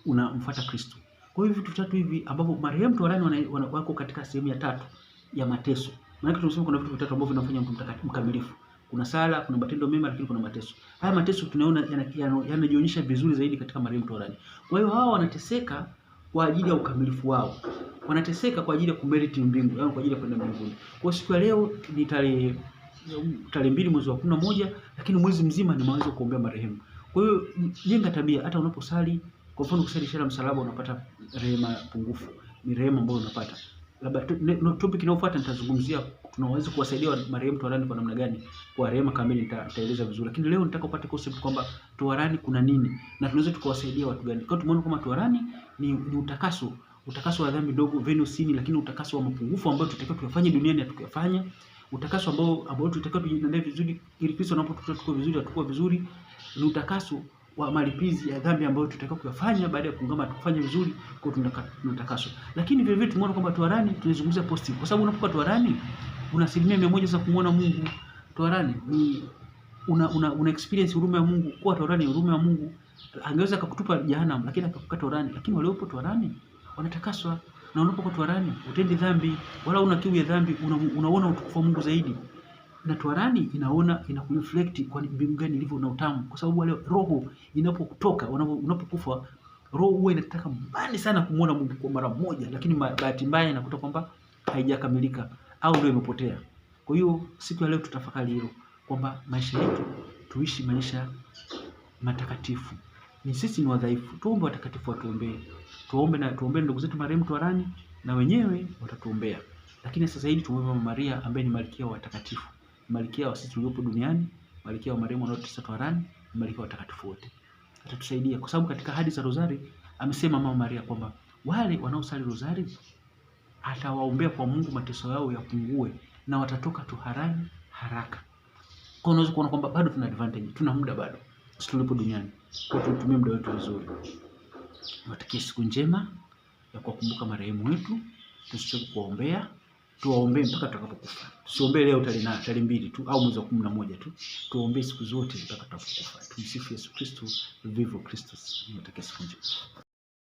unamfuata Kristo. Kwa hiyo vitu vitatu hivi ambavyo marehemu toharani wako katika sehemu ya tatu ya mateso. Maana tunasema kuna vitu vitatu ambavyo vinafanya mtu mkamilifu. Kuna sala, kuna matendo mema, lakini kuna mateso. Haya mateso tunaona yanajionyesha vizuri zaidi katika marehemu toharani. Kwa hiyo hawa wanateseka kwa ajili ya ukamilifu wao. Wanateseka kwa ajili ya kumeriti mbingu, yani kwa ajili ya kwenda mbinguni. Kwa siku ya leo ni tarehe 2 mwezi wa 11, lakini mwezi mzima ni mawazo kuombea marehemu. Kwa hiyo jenga tabia, hata unaposali, kwa mfano kusali ishara msalaba unapata rehema pungufu. Ni rehema ambayo unapata. Labda topic inayofuata nitazungumzia tunaweza kuwasaidia marehemu toharani kwa namna gani. Kwa rehema kamili nitaeleza vizuri. Lakini leo nitaka upate concept kwamba toharani kuna nini na tunaweza tukawasaidia watu gani. Kwa tumeona kama toharani ni utakaso. Utakaso wa dhambi ndogo venusini, lakini utakaso wa mapungufu ambao tutakiwa tuyafanye duniani hatukuyafanya. Utakaso ambao tutakiwa tujiandae vizuri ili Kristo anapotukuta tuko vizuri atakuwa vizuri. Ni utakaso wa malipizi ya dhambi ambayo tutakiwa kuyafanya baada ya kuungama tukufanye vizuri, kwa tunatakaso. Lakini vile vile tumeona kwamba toharani tunazungumzia positive, kwa sababu unapokuwa toharani una 100% za kumuona Mungu. Toharani ni una experience huruma ya Mungu. Kwa toharani huruma ya Mungu, angeweza kukutupa jehanamu lakini akakuka toharani. Lakini waliopo toharani wanatakaswa, na unapokuwa toharani utendi dhambi wala una kiu ya dhambi, unaona utukufu wa Mungu zaidi. Na toharani inakureflect kwa mbingu gani ilivyo na utamu, kwa sababu wale roho inapokutoka unapokufa, roho huwa inataka mbali sana kumuona Mungu kwa mara moja, lakini bahati mbaya inakuta kwamba haijakamilika au ndio imepotea. Kwa hiyo siku ya leo tutafakari hilo kwamba maisha yetu tuishi maisha matakatifu. Ni sisi ni wadhaifu, tuombe watakatifu watuombee. Tuombe ndugu zetu marehemu toharani na wenyewe watatuombea. Lakini sasa hivi tuombe Mama Maria ambaye ni malkia wa watakatifu, malkia wa sisi tuliopo duniani, malkia wa marehemu wanaoteseka toharani, malkia wa watakatifu wote. Atatusaidia kwa sababu katika hadi za Rozari amesema Mama Maria kwamba wale wanaosali Rozari atawaombea kwa Mungu mateso yao yapungue na watatoka toharani haraka. Kwa unaweza kuona kwamba bado tuna advantage, tuna muda bado sisi tulipo duniani. Kwa tutumie muda wetu vizuri. Nawatakia siku njema ya kuwakumbuka marehemu wetu. Tusichoke kuwaombea, tuwaombee mpaka tutakapokufa. Tusiombee leo tarehe 2 tu au mwezi wa 11 tu. Tuwaombee siku zote mpaka tutakapokufa. Tumsifu Yesu Kristo, vivo Kristus. Nawatakia siku njema.